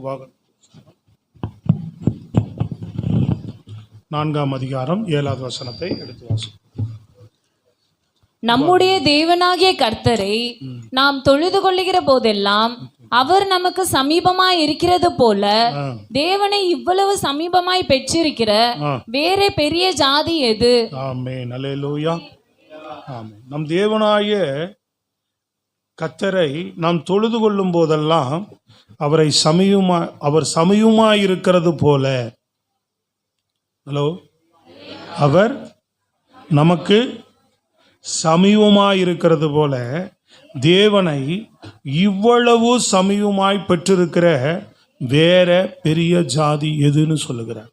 உபாகமம் 4ஆம் அதிகாரம் 7வது வசனத்தை எடுத்து வாசி. நம்முடைய தேவனாகிய கர்த்தரை நாம் தொழுது கொள்ளுகிற போதெல்லாம் அவர் நமக்கு சமீபமாய் இருக்கிறது போல தேவனை இவ்வளவு சமீபமாய் பெற்றிருக்கிற வேற பெரிய ஜாதி எது? ஆமென். அல்லேலூயா. ஆமென். நம் தேவனாகிய கர்த்தரை நாம் தொழுது கொள்ளும் போதெல்லாம் அவர் சமீபமாய் இருக்கிறது போல. ஹலோ, அவர் நமக்கு சமீபமாய் இருக்கிறது போல தேவனை இவ்வளவு சமீபமாய் பெற்றிருக்கிற வேற பெரிய ஜாதி எதுன்னு சொல்லுகிறார்.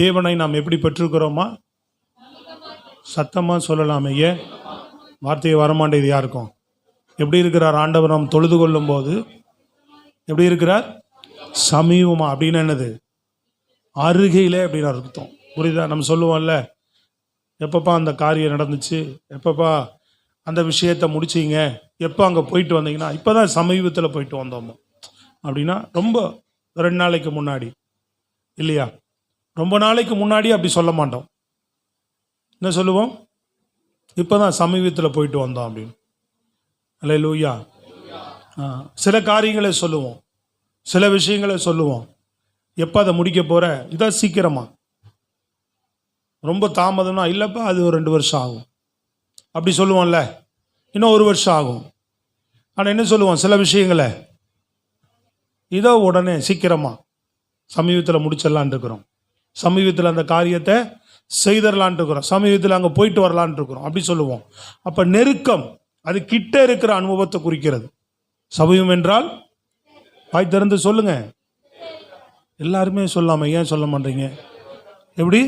தேவனை நாம் எப்படி பெற்றிருக்கிறோமா? சத்தமா சொல்லலாமே, ஏன் வார்த்தையை வரமாட்டேது யாருக்கும்? எப்படி இருக்கிறார் ஆண்டவர்? நாம் தொழுது கொள்ளும் போது எப்படி இருக்கிறார்? சமீபமா. அப்படின்னு என்னது? அருகையிலே அப்படின்னு அர்த்தம். புரியுதா? நம்ம சொல்லுவோம்ல, எப்பப்பா அந்த காரியம் நடந்துச்சு, எப்பப்பா அந்த விஷயத்தை முடிச்சிங்க, எப்போ அங்கே போயிட்டு வந்தீங்கன்னா, இப்போ தான் சமீபத்தில் போயிட்டு வந்தோமோ அப்படின்னா, ரொம்ப 2 நாளைக்கு முன்னாடி இல்லையா? ரொம்ப நாளைக்கு முன்னாடி அப்படி சொல்ல மாட்டோம். என்ன சொல்லுவோம்? இப்போ தான் சமீபத்தில் போயிட்டு வந்தோம் அப்படின்னு. அல்லேலூயா. சில காரியங்களை சொல்லுவோம், சில விஷயங்களை சொல்லுவோம். எப்போ அதை முடிக்க போகிற? இதான் சீக்கிரமா. ரொம்ப தாமதம்னா, இல்லைப்பா அது ஒரு 2 வருஷம் ஆகும் அப்படி சொல்லுவோம்ல. இன்னும் 1 வருஷம் ஆகும். ஆனால் என்ன சொல்லுவோம்? சில விஷயங்களை இதோ உடனே சீக்கிரமாக சமீபத்தில் முடிச்சிடலான் இருக்கிறோம், சமீபத்தில் அந்த காரியத்தை செய்தரலான் இருக்கிறோம், சமீபத்தில் அங்கே போயிட்டு வரலான் இருக்கிறோம் அப்படி சொல்லுவோம். அப்போ நெருக்கம், அது கிட்ட இருக்கிற அனுபவத்தை குறிக்கிறது. சமீபம் என்றால் வாய் திறந்து சொல்லுங்க. எல்லாருமே சொல்லாம, ஏன் சொல்ல மாட்டீங்க? எப்படி?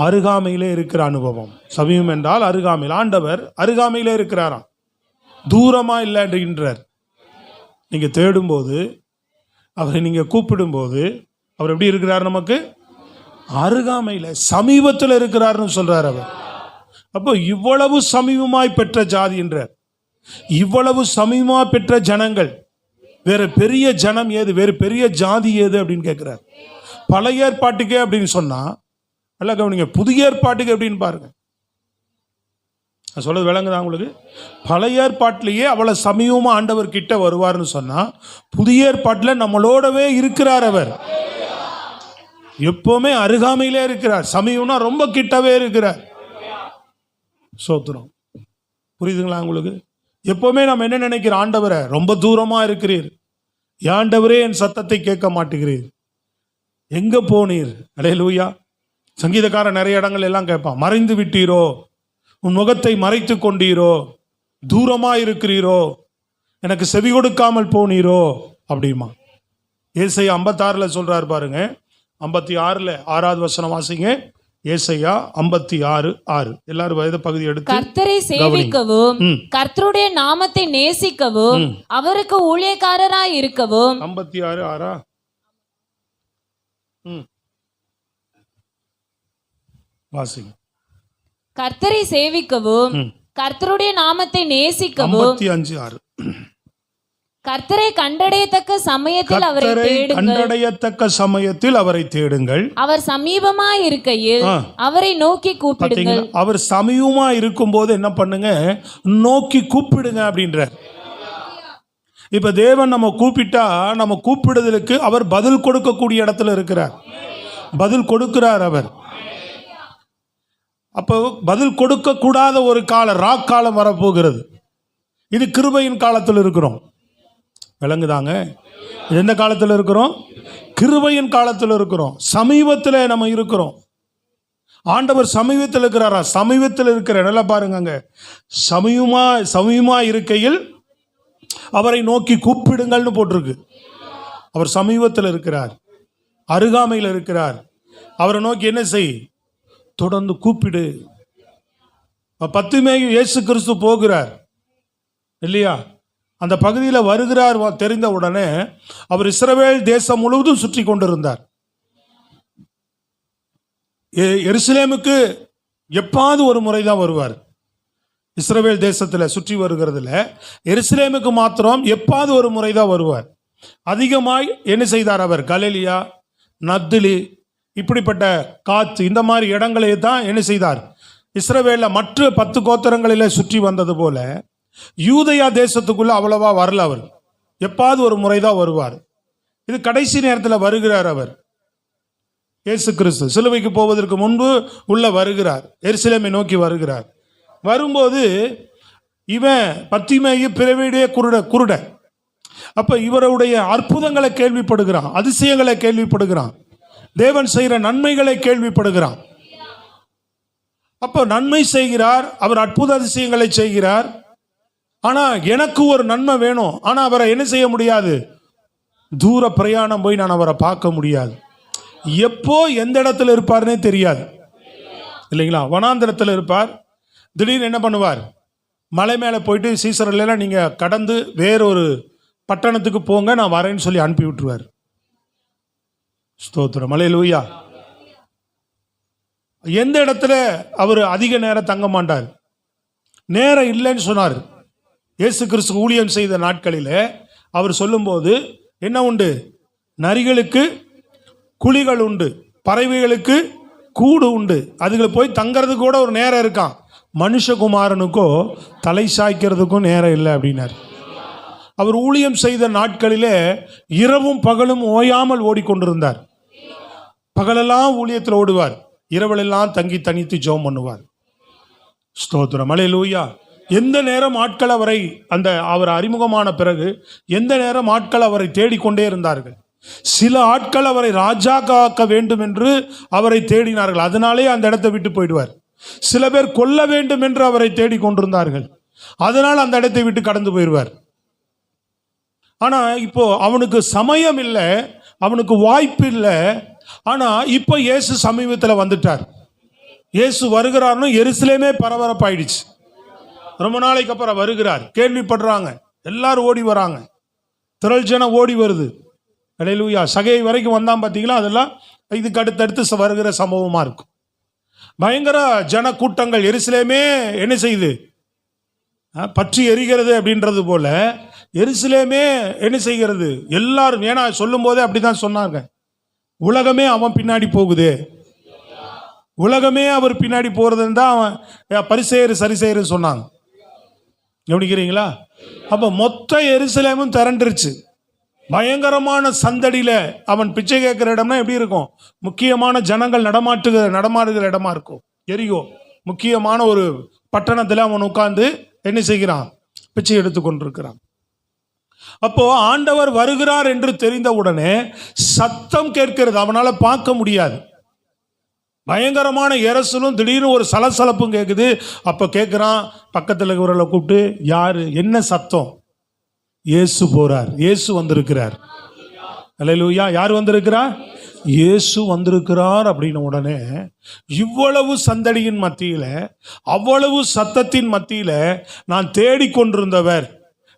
அருகாமையிலே இருக்கிற அனுபவம். சமீபம் என்றால் அருகாமையில். ஆண்டவர் அருகாமையிலே இருக்கிறாராம், தூரமா இல்லைன்றார். நீங்க தேடும்போது, அவரை நீங்க கூப்பிடும்போது அவர் எப்படி இருக்கிறார்? நமக்கு அருகாமையில், சமீபத்தில் இருக்கிறார்னு சொல்றார் அவர். அப்போ இவ்வளவு சமீபமாய் பெற்ற ஜாதி என்றார். இவ்வளவு சமீபமா பெற்ற ஜனங்கள், வேற பெரிய ஜனம் ஏது, வேறு பெரிய ஜாதி ஏது அப்படின்னு கேட்கிறார். பழைய ஏற்பாட்டுக்கே அப்படின்னு சொன்னா நல்லா கவனிங்க, புதிய ஏற்பாட்டுக்கு எப்படின்னு பாருங்க. சொல்றது விளங்குதா உங்களுக்கு? பழைய ஏற்பாட்டிலேயே அவ்வளவு சமீபமா ஆண்டவர் கிட்ட வருவார்னு சொன்னா, புதிய ஏற்பாட்டில் நம்மளோடவே இருக்கிறார். அவர் எப்பவுமே அருகாமையிலே இருக்கிறார். சமீபம்னா ரொம்ப கிட்டவே இருக்கிறார். சோத்திரம். புரியுதுங்களா உங்களுக்கு? எப்பவுமே நம்ம என்ன நினைக்கிறோம்? ஆண்டவரை ரொம்ப தூரமா இருக்கிறீர், ஆண்டவரே என் சத்தத்தை கேட்க மாட்டேங்கிறீர், எங்க போனீர்? அல்லேலூயா. சங்கீதக்காரன் நிறைய இடங்கள் எல்லாம் கேட்பான், மறைந்து விட்டீரோ, உன் முகத்தை மறைத்து கொண்டீரோ, தூரமா இருக்கிறீரோ, எனக்கு செவி கொடுக்காமல் போனீரோ அப்படிமா. ஏசாயா 56 சொல்றாரு பாருங்க. 56 6வது வசனம் வாசிங்க. ஏசாயா 56:6. எல்லாரும் வயது பகுதி எடுத்து. கர்த்தரை சேவிக்கவும் கர்த்தருடைய நாமத்தை நேசிக்கவும் அவருக்கு ஊழியக்காரராய் இருக்கவும். 56:6. வாசிங்க. கர்த்தரை சேவிக்கவும் கர்த்தருடைய நாமத்தை நேசிக்கவும். 55:6. கர்த்தரை கண்டடையத்தக்க சமயத்தில் அவரை தேடுங்கள். கண்டடையத்தக்க சமயத்தில் அவரை தேடுங்கள். அவர் சமீபமாய் இருக்கையில் அவரை நோக்கி கூப்பிடுங்கள். அவர் சமீபமா இருக்கும்போது என்ன பண்ணுங்க? நோக்கி கூப்பிடுங்க அப்படின்றார். இப்ப தேவன் நம்ம கூப்பிட்டா, நம்ம கூப்பிடுதலுக்கு அவர் பதில் கொடுக்கக்கூடிய இடத்துல இருக்கிறார். பதில் கொடுக்கிறார் அவர். அப்போ பதில் கொடுக்க கூடாத ஒரு காலம், ராக்காலம் வரப்போகிறது. இது கிருபையின் காலத்தில் இருக்கிறோம். விளங்குதாங்க? எந்த காலத்தில் இருக்கிறோம்? கிருபையின் காலத்தில் இருக்கிறோம். சமீபத்தில் நம்ம இருக்கிறோம். ஆண்டவர் சமீபத்தில் இருக்கிறாரா? சமீபத்தில் இருக்கிற நல்லா பாருங்க. சமீபமா இருக்கையில் அவரை நோக்கி கூப்பிடுங்கள்னு போட்டிருக்கு. அவர் சமீபத்தில் இருக்கிறார், அருகாமையில் இருக்கிறார். அவரை நோக்கி என்ன செய்? தொடர்ந்து கூப்பிடு. 10 மேயு இயேசு கிறிஸ்து போகிறார் இல்லையா? அந்த பகுதியில் வருகிறார் தெரிந்த உடனே அவர் இஸ்ரவேல் தேசம் முழுவதும் சுற்றி கொண்டிருந்தார். எருசலேமுக்கு எப்பாவது ஒரு முறை தான் வருவார். இஸ்ரவேல் தேசத்தில் சுற்றி வருகிறதுல எருசலேமுக்கு மாத்திரம் எப்பாவது ஒரு முறை தான் வருவார். அதிகமாய் என்ன செய்தார் அவர்? கலிலியா, நப்தலி, இப்படிப்பட்ட காத்து, இந்த மாதிரி இடங்களை தான் என்ன செய்தார்? இஸ்ரவேலில் மற்ற 10 கோத்திரங்களில் சுற்றி வந்தது போல யூதயா தேசத்துக்குள்ள அவ்வளவா வரல. அவர் எப்பாவது ஒரு முறைதான் வருவார். இது கடைசி நேரத்தில் வருகிறார். அவர் இயேசு கிறிஸ்து சிலுவைக்கு போவதற்கு முன்பு உள்ள வருகிறார், எருசலேமை நோக்கி வருகிறார். வரும்போது இவன் பத்திமேயு பிறவியுடைய குருட. அப்ப இவருடைய அற்புதங்களை கேள்விப்படுகிறான், அதிசயங்களை கேள்விப்படுகிறான், தேவன் செய்கிற நன்மைகளை கேள்விப்படுகிறான். அப்ப நன்மை செய்கிறார், அவர் அற்புத அதிசயங்களை செய்கிறார். ஆனா எனக்கு ஒரு நன்மை வேணும். ஆனா அவரை என்ன செய்ய முடியாது? தூர பிரயாணம் போய் நான் அவரை பார்க்க முடியாது. எப்போ எந்த இடத்துல இருப்பார்னே தெரியாது, இல்லைங்களா? வனாந்திரத்தில் இருப்பார். திடீர்னு என்ன பண்ணுவார்? மலை மேலே போயிட்டு சீசரெல்லாம் நீங்கள் கடந்து வேறொரு பட்டணத்துக்கு போங்க, நான் வரேன்னு சொல்லி அனுப்பி விட்டுருவார். ஸ்தோத்திரம், அல்லேலூயா. எந்த இடத்துல அவர் அதிக நேரம் தங்க மாட்டார். நேரம் இல்லைன்னு சொன்னார். இயேசு கிறிஸ்து ஊழியம் செய்த நாட்களில் அவர் சொல்லும்போது என்ன உண்டு? நரிகளுக்கு குழிகள் உண்டு, பறவைகளுக்கு கூடு உண்டு, அதுகளை போய் தங்கிறதுக்கு கூட ஒரு நேரம் இருக்கான். மனுஷகுமாரனுக்கோ தலை சாய்க்கிறதுக்கும் நேரம் இல்லை அப்படின்னார். அவர் ஊழியம் செய்த நாட்களிலே இரவும் பகலும் ஓயாமல் ஓடிக்கொண்டிருந்தார். பகலெல்லாம் ஊழியத்தில் ஓடுவார், இரவலெல்லாம் தங்கி தனித்து ஜெபம் பண்ணுவார். ஸ்தோத்திரம், அல்லேலூயா. எந்த நேரம் ஆட்கள் அவரை அவர் அறிமுகமான பிறகு எந்த நேரம் ஆட்கள் அவரை தேடிக்கொண்டே இருந்தார்கள். சில ஆட்கள் அவரை ராஜாக்காக்க வேண்டும் என்று அவரை தேடினார்கள், அதனாலே அந்த இடத்தை விட்டு போயிடுவார். சில பேர் கொல்ல வேண்டும் என்று அவரை தேடிக்கொண்டிருந்தார்கள், அதனால் அந்த இடத்தை விட்டு கடந்து போயிடுவார். ஆனா இப்போ அவனுக்கு சமயம் இல்லை, அவனுக்கு வாய்ப்பு இல்லை. ஆனா இப்போ இயேசு சமீபத்தில் வந்துட்டார். இயேசு வருகிறார்னு எருசலேமே பரபரப்பாயிடுச்சு. ரொம்ப நாளைக்கு அப்புறம் வருகிறார், கேள்விப்படுறாங்க, எல்லாரும் ஓடி வராங்க, திரள் ஜனம் ஓடி வருது. அல்லேலூயா. சகை வரைக்கும் வந்தான் பார்த்தீங்களா? அதெல்லாம் இதுக்கு அடுத்தடுத்து வருகிற சம்பவமாக இருக்கும். பயங்கர ஜன கூட்டங்கள், எருசலேமே என்ன செய்யுது? பற்றி எரிகிறது அப்படின்றது போல எருசலேமே என்ன செய்கிறது? எல்லாரும், ஏன்னா சொல்லும் போதே அப்படிதான் சொன்னாங்க, உலகமே அவன் பின்னாடி போகுது, உலகமே அவர் பின்னாடி போறதுன்னு தான் அவன் பரிசேயர் சரிசேயர் சொன்னாங்க. கவனிக்கிறீங்களா? அப்போ மொத்த எருசலேமும் திரண்டுருச்சு. பயங்கரமான சந்தடியில் அவன் பிச்சை கேட்குற இடம்னா எப்படி இருக்கும்? முக்கியமான ஜனங்கள் நடமாடுகிற இடமா இருக்கும். எரியோ முக்கியமான ஒரு பட்டணத்தில் அவன் உட்கார்ந்து என்ன செய்கிறான்? பிச்சை எடுத்து கொண்டிருக்கிறான். அப்போ ஆண்டவர் வருகிறார் என்று தெரிந்த உடனே சத்தம் கேட்கிறது, அவனால பார்க்க முடியாது. பயங்கரமான இரசலும் திடீர்னு ஒரு சலசலப்பும் கேட்குது. அப்போ கேட்குறான், பக்கத்தில் இருக்கிறவர்களை கூப்பிட்டு, யாரு, என்ன சத்தம்? இயேசு போறார், இயேசு வந்திருக்கிறார். அல்லேலூயா. யார் வந்திருக்கிறார்? இயேசு வந்திருக்கிறார். அப்படின்னு உடனே இவ்வளவு சந்தடியின் மத்தியில, அவ்வளவு சத்தத்தின் மத்தியில நான் தேடிக்கொண்டிருந்தவர்,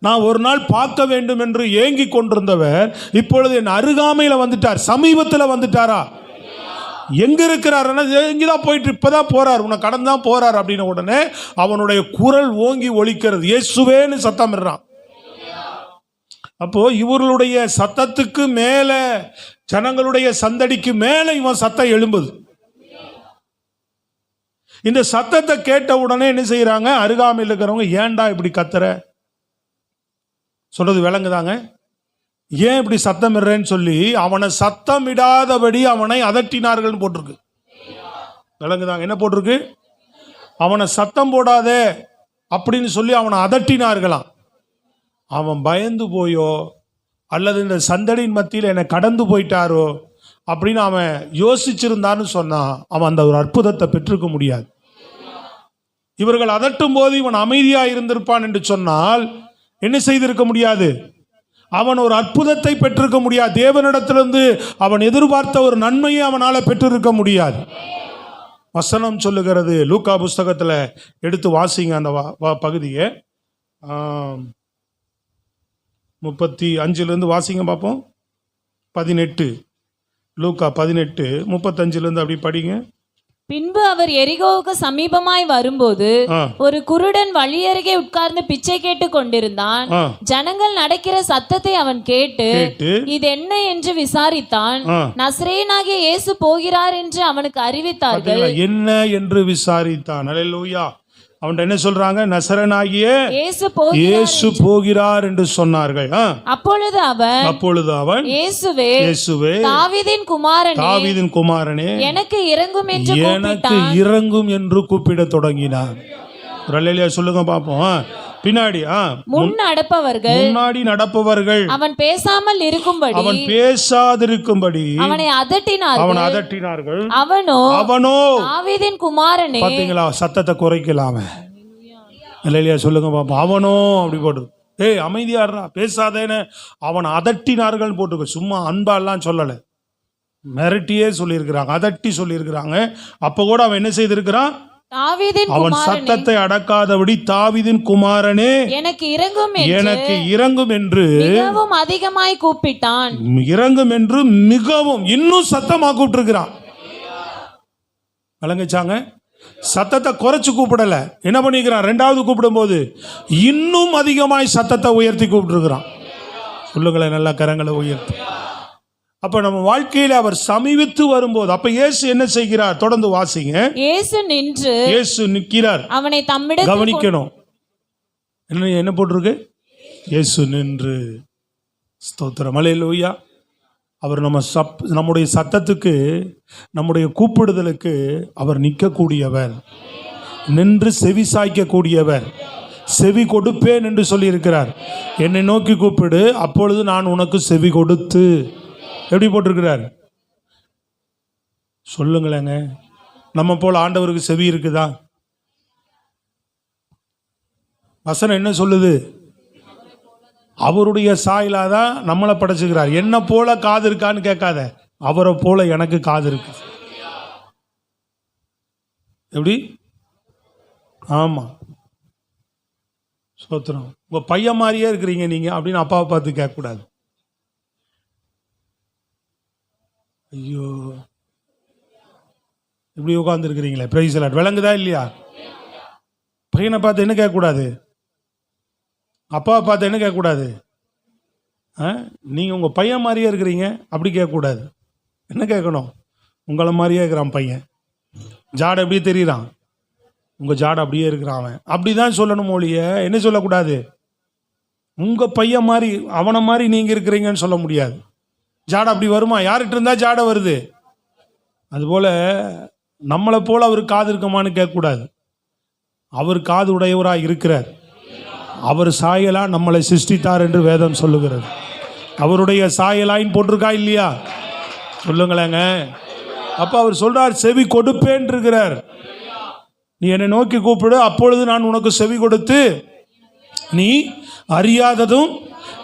நான் ஒரு நாள் பார்க்க வேண்டும் என்று ஏங்கி கொண்டிருந்தவர் இப்பொழுது என் அருகாமையில் வந்துட்டார். சமீபத்தில் வந்துட்டாரா? எங்க இருக்கிறாருன்னா எங்கதான் போயிட்டு இப்பதான் போறார், உன்னை கடந்து தான் போறார். அப்படின்னு உடனே அவனுடைய குரல் ஓங்கி ஒலிக்கிறது, இயேசுவேன்னு சத்தம் இடுறான். அப்போ இவர்களுடைய சத்தத்துக்கு மேல, ஜனங்களுடைய சந்தடிக்கு மேல இவன் சத்தம் எழும்புது. இந்த சத்தத்தை கேட்ட உடனே என்ன செய்யறாங்க? அருகாமையில் இருக்கிறவங்க, ஏன்டா இப்படி கத்துற? சொல்றது விளங்குதாங்க? ஏன் இப்படி சத்தம் இடுறேன்னு சொல்லி அவனை சத்தம் இடாதபடி அவனை அதட்டினார்கள் போட்டிருக்கு. விளங்குதாங்க? என்ன போட்டிருக்கு? அவனை சத்தம் போடாதே அப்படின்னு சொல்லி அவனை அதட்டினார்களாம். அவன் பயந்து போயோ அல்லது இந்த சந்தடியின் மத்தியில் என்னை கடந்து போயிட்டாரோ அப்படின்னு அவன் யோசிச்சிருந்தான்னு சொன்னா அவன் அந்த ஒரு அற்புதத்தை பெற்றிருக்க முடியாது. இவர்கள் அதட்டும் போது இவன் அமைதியா இருந்திருப்பான் என்று சொன்னால் என்ன செய்திருக்க முடியாது? அவன் ஒரு அற்புதத்தை பெற்றிருக்க முடியாது. தேவனிடத்திலிருந்து அவன் எதிர்பார்த்த ஒரு நன்மையை அவனால பெற்றிருக்க முடியாது. வசனம் சொல்லுகிறது, லூக்கா புஸ்தகத்தில் எடுத்து வாசிங்க அந்த பகுதியை, 35 வாசிங்க பார்ப்போம். 18, லூக்கா 18:35 அப்படி படிங்க. பின்பு அவர் எரிகோவுக்கு சமீபமாய் வரும்போது ஆ. ஒரு குருடன் வழியருகே உட்கார்ந்து பிச்சை கேட்டு கொண்டிருந்தான். ஆ. ஜனங்கள் நடக்கிற சத்தத்தை அவன் கேட்டு கேட்டு இது என்ன என்று விசாரித்தான். ஆ. நசரேயனாகிய இயேசு போகிறார் என்று அவனுக்கு அறிவித்தார்கள். பாத்தீங்களா? என்ன என்று விசாரித்தான். அல்லேலூயா. அவன்கிட்ட என்ன சொல்றாங்க? நசரனாகிய இயேசு போகிறார். இயேசு போகிறார் என்று சொன்னார்கள். ஆ. அப்பொழுது அவன் இயேசுவே தாவீதின் குமாரனே, தாவீதின் குமாரனே, எனக்கு இறங்கும் என்று எனக்கு கூப்பிட்டான். இறங்கும் என்று கூப்பிட தொடங்கினார். ஒரு அல்லேலூயா சொல்லுங்க பாப்போம். பின்னாடி முன் நடப்பவர்கள் முன்னாடி நடப்பவர்கள் அவன் பேசாமல் இருக்கும்படி அவன் பேசாதிருக்கும்படி அவனை அதட்டினார்கள். அவனோ தாவீதின் குமாரனே. பாத்தீங்களா? சத்தத்தை குறைக்கலாம. அல்லேலூயா சொல்லுங்க பாப்போம். அவனோ அப்படி போட்டு, ஏய் அமைதியாடுறா பேசாதேன்னு அவன் அதட்டினார்கள் போட்டுக்க. சும்மா அன்பாலாம் சொல்லலை, மிரட்டியே சொல்லியிருக்கிறாங்க, அதட்டி சொல்லியிருக்கிறாங்க. அப்போ கூட அவன் என்ன செய்திருக்கிறான்? தாவீதின் அவன் குமாரனே, சத்தத்தை அடக்காதபடி தாவீதின் குமாரனே எனக்கு இறங்கும் என்று மிகவும் அதிகமாய் கூப்பிட்டான். இறங்கும் என்று மிகவும் இன்னும் சத்தமா கூப்பிட்டுருக்கிறான். விளங்குச்சாங்க? சத்தத்தை குறைச்சு கூப்பிடல. என்ன பண்ணிக்கிறான்? ரெண்டாவது கூப்பிடும் போது இன்னும் அதிகமாய் சத்தத்தை உயர்த்தி கூப்பிட்டுருக்கிறான். சொல்லுங்களேன், நல்லா கரங்களை உயர்த்தி. அப்ப நம்ம வாழ்க்கையில அவர் சமீபித்து வரும்போது அப்ப இயேசு என்ன செய்கிறார்? தொடர்ந்து வாசிங்க. இயேசு நிற்கிறார். அவனை தம்மிடத்தில் கவனிக்கணும். என்ன போட்டிருக்கு? இயேசு நின்று. ஸ்தோத்திரம். அல்லேலூயா. அவர் நம்முடைய சத்தத்துக்கு, நம்முடைய கூப்பிடுதலுக்கு அவர் நிற்கக்கூடியவர், நின்று செவி சாய்க்கக்கூடியவர். செவி கொடுப்பேன் என்று சொல்லியிருக்கிறார். என்னை நோக்கி கூப்பிடு, அப்பொழுது நான் உனக்கு செவி கொடுத்து. எப்படி போட்டிருக்கிறார்? சொல்லுங்களேங்க. நம்ம போல ஆண்டவருக்கு செவி இருக்குதா? வசனம் என்ன சொல்லுது? அவருடைய சாயலாதான் நம்மளை படைச்சுக்கிறார். என்ன போல காது இருக்கான்னு கேட்காத, அவரை போல எனக்கு காது இருக்கு. எப்படி? ஆமா, சோத்திரம். உங்க பையன் மாதிரியே இருக்கிறீங்க நீங்க அப்படின்னு அப்பாவை பார்த்து கேட்கக்கூடாது. ஐயோ, இப்படி உட்கார்ந்து இருக்கிறீங்களே, பிரைஸ் லார்ட். விளங்குதா இல்லையா? பையனை பார்த்து என்ன கேட்கக்கூடாது? அப்பாவை பார்த்து என்ன கேட்கக்கூடாது? நீங்கள் உங்கள் பையன் மாதிரியே இருக்கிறீங்க அப்படி கேட்கக்கூடாது. என்ன கேட்கணும்? உங்களை மாதிரியே இருக்கிறான் பையன். ஜாடை அப்படியே தெரியுறான், உங்கள் ஜாடை அப்படியே இருக்கிறான் அவன். அப்படி தான் சொல்லணும் ஒழிய என்ன சொல்லக்கூடாது? உங்கள் பையன் மாதிரி அவனை மாதிரி நீங்கள் இருக்கிறீங்கன்னு சொல்ல முடியாது. ஜாடை அப்படி வருமா? யார்கிட்ட இருந்தால் ஜாடை வருது? அதுபோல் நம்மளை போல் அவர் காது இருக்குமான்னு கேட்கக்கூடாது. அவர் காது உடையவராக இருக்கிறார். அவர் சாயலா நம்மளை சிருஷ்டித்தார் என்று வேதம் சொல்லுகிறது. அவருடைய சாயலாயின்னு போட்டிருக்கா இல்லையா? சொல்லுங்களேங்க. அப்போ அவர் சொல்றார், செவி கொடுப்பேன் இருக்கிறார். நீ என்னை நோக்கி கூப்பிடு, அப்பொழுது நான் உனக்கு செவி கொடுத்து நீ அறியாததும்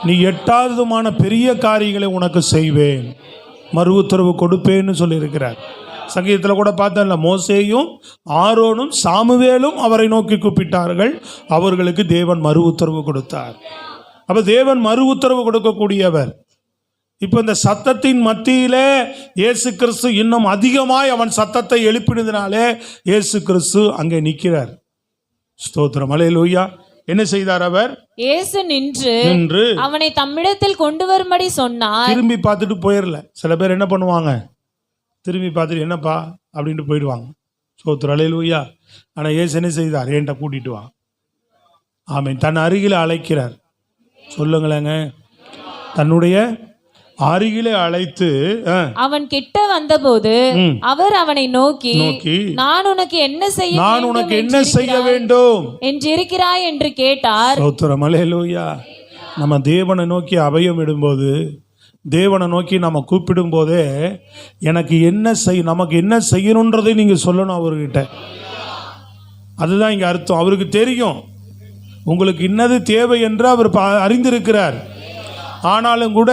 நீ எட்டாததுமான பெரிய காரியங்களை உனக்கு செய்வேன், மறு உத்தரவு கொடுப்பேன்னு சொல்லியிருக்கிறார். சங்கீதத்தில் கூட பார்த்தோம்ல, மோசேயும் ஆரோனும் சாமுவேலும் அவரை நோக்கி கூப்பிட்டார்கள், அவர்களுக்கு தேவன் மறு உத்தரவு கொடுத்தார். அப்போ தேவன் மறு உத்தரவு கொடுக்கக்கூடியவர். இப்போ இந்த சத்தத்தின் மத்தியிலே இயேசு கிறிஸ்து இன்னும் அதிகமாய் அவன் சத்தத்தை எழுப்பினதினாலே இயேசு கிறிஸ்து அங்கே நிற்கிறார். ஸ்தோத்திரம். அல்லேலூயா. என்ன செய்தார்? அவர் இயேசு நின்று அவனை தம்மிடத்தில் கொண்டு வரும்படி சொன்னார். திரும்பி பார்த்துட்டு போயிடல. சில பேர் என்ன பண்ணுவாங்க? திரும்பி பார்த்துட்டு என்னப்பா அப்படின்ட்டு போயிடுவாங்க. ஸ்தோத்திரம். அல்லேலூயா. ஆனால் இயேசு என்ன செய்தார்? என்கிட்ட கூட்டிட்டு வா. ஆமென். தன் அருகில் அழைக்கிறார். சொல்லுங்களேங்க. தன்னுடைய அருகிலே அழைத்து அவன் கிட்ட வந்தபோது அவர் அவனை நோக்கி நான் உனக்கு என்ன செய்ய வேண்டும் என்று இருக்கிறாய் என்று கேட்டார். ஸ்தோத்திரம். அல்லேலூயா. நம்ம தேவனை நோக்கி அபயம் இடும்போது, தேவனை நோக்கி நம்ம கூப்பிடும் போதே எனக்கு நமக்கு என்ன செய்யணுன்றதை நீங்க சொல்லணும் அவர்கிட்ட. அதுதான் இங்க அர்த்தம். அவருக்கு தெரியும் உங்களுக்கு இன்னது தேவை என்று அவர் அறிந்திருக்கிறார். ஆனாலும் கூட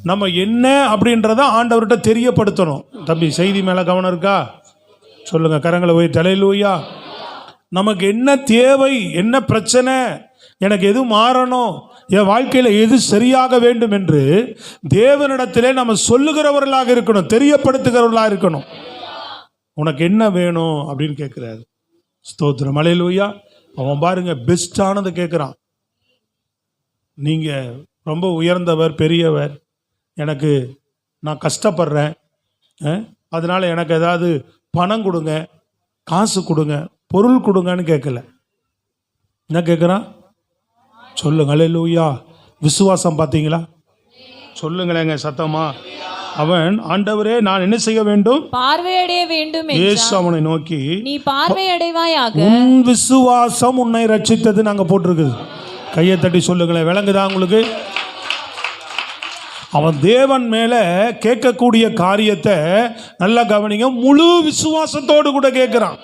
நம்ம என்ன அப்படின்றத ஆண்டவர்கிட்ட தெரியப்படுத்தணும். தம்பி, செய்தி மேலே கவனம் இருக்கா? சொல்லுங்க, கரங்களை போய் தலையிலூயா. நமக்கு என்ன தேவை, என்ன பிரச்சனை, எனக்கு எது மாறணும், என் வாழ்க்கையில் எது சரியாக வேண்டும் என்று தேவனிடத்திலே நம்ம சொல்லுகிறவர்களாக இருக்கணும், தெரியப்படுத்துகிறவர்களாக இருக்கணும். உனக்கு என்ன வேணும் அப்படின்னு கேட்குறாரு. ஸ்தோத்திரம், அல்லேலூயா. அவன் பாருங்க பெஸ்டானதை கேட்குறான். நீங்கள் ரொம்ப உயர்ந்தவர், பெரியவர், எனக்கு நான் கஷ்டப்படுறேன், அதனால் எனக்கு ஏதாவது பணம் கொடுங்க, காசு கொடுங்க, பொருள் கொடுங்கன்னு கேட்கல. என்ன கேட்குறான்? சொல்லுங்க அல்லேலூயா. விசுவாசம் பார்த்தீங்களா? சொல்லுங்களேங்க சத்தமா. அவன் ஆண்டவரே நான் என்ன செய்ய வேண்டும்? பார்வையடைய வேண்டும் என்றான். இயேசு அவனை நோக்கி நீ பார்வையடைவாயாக, உன் விசுவாசம் உன்னை ரட்சித்தது நாங்க போட்டிருக்குது. கையை தட்டி சொல்லுங்களேன். விளங்குதா உங்களுக்கு? அவன் தேவன் மேல கேட்கக்கூடிய காரியத்தை நல்லா கவனிங்க, முழு விசுவாசத்தோடு கூட கேட்கிறான்.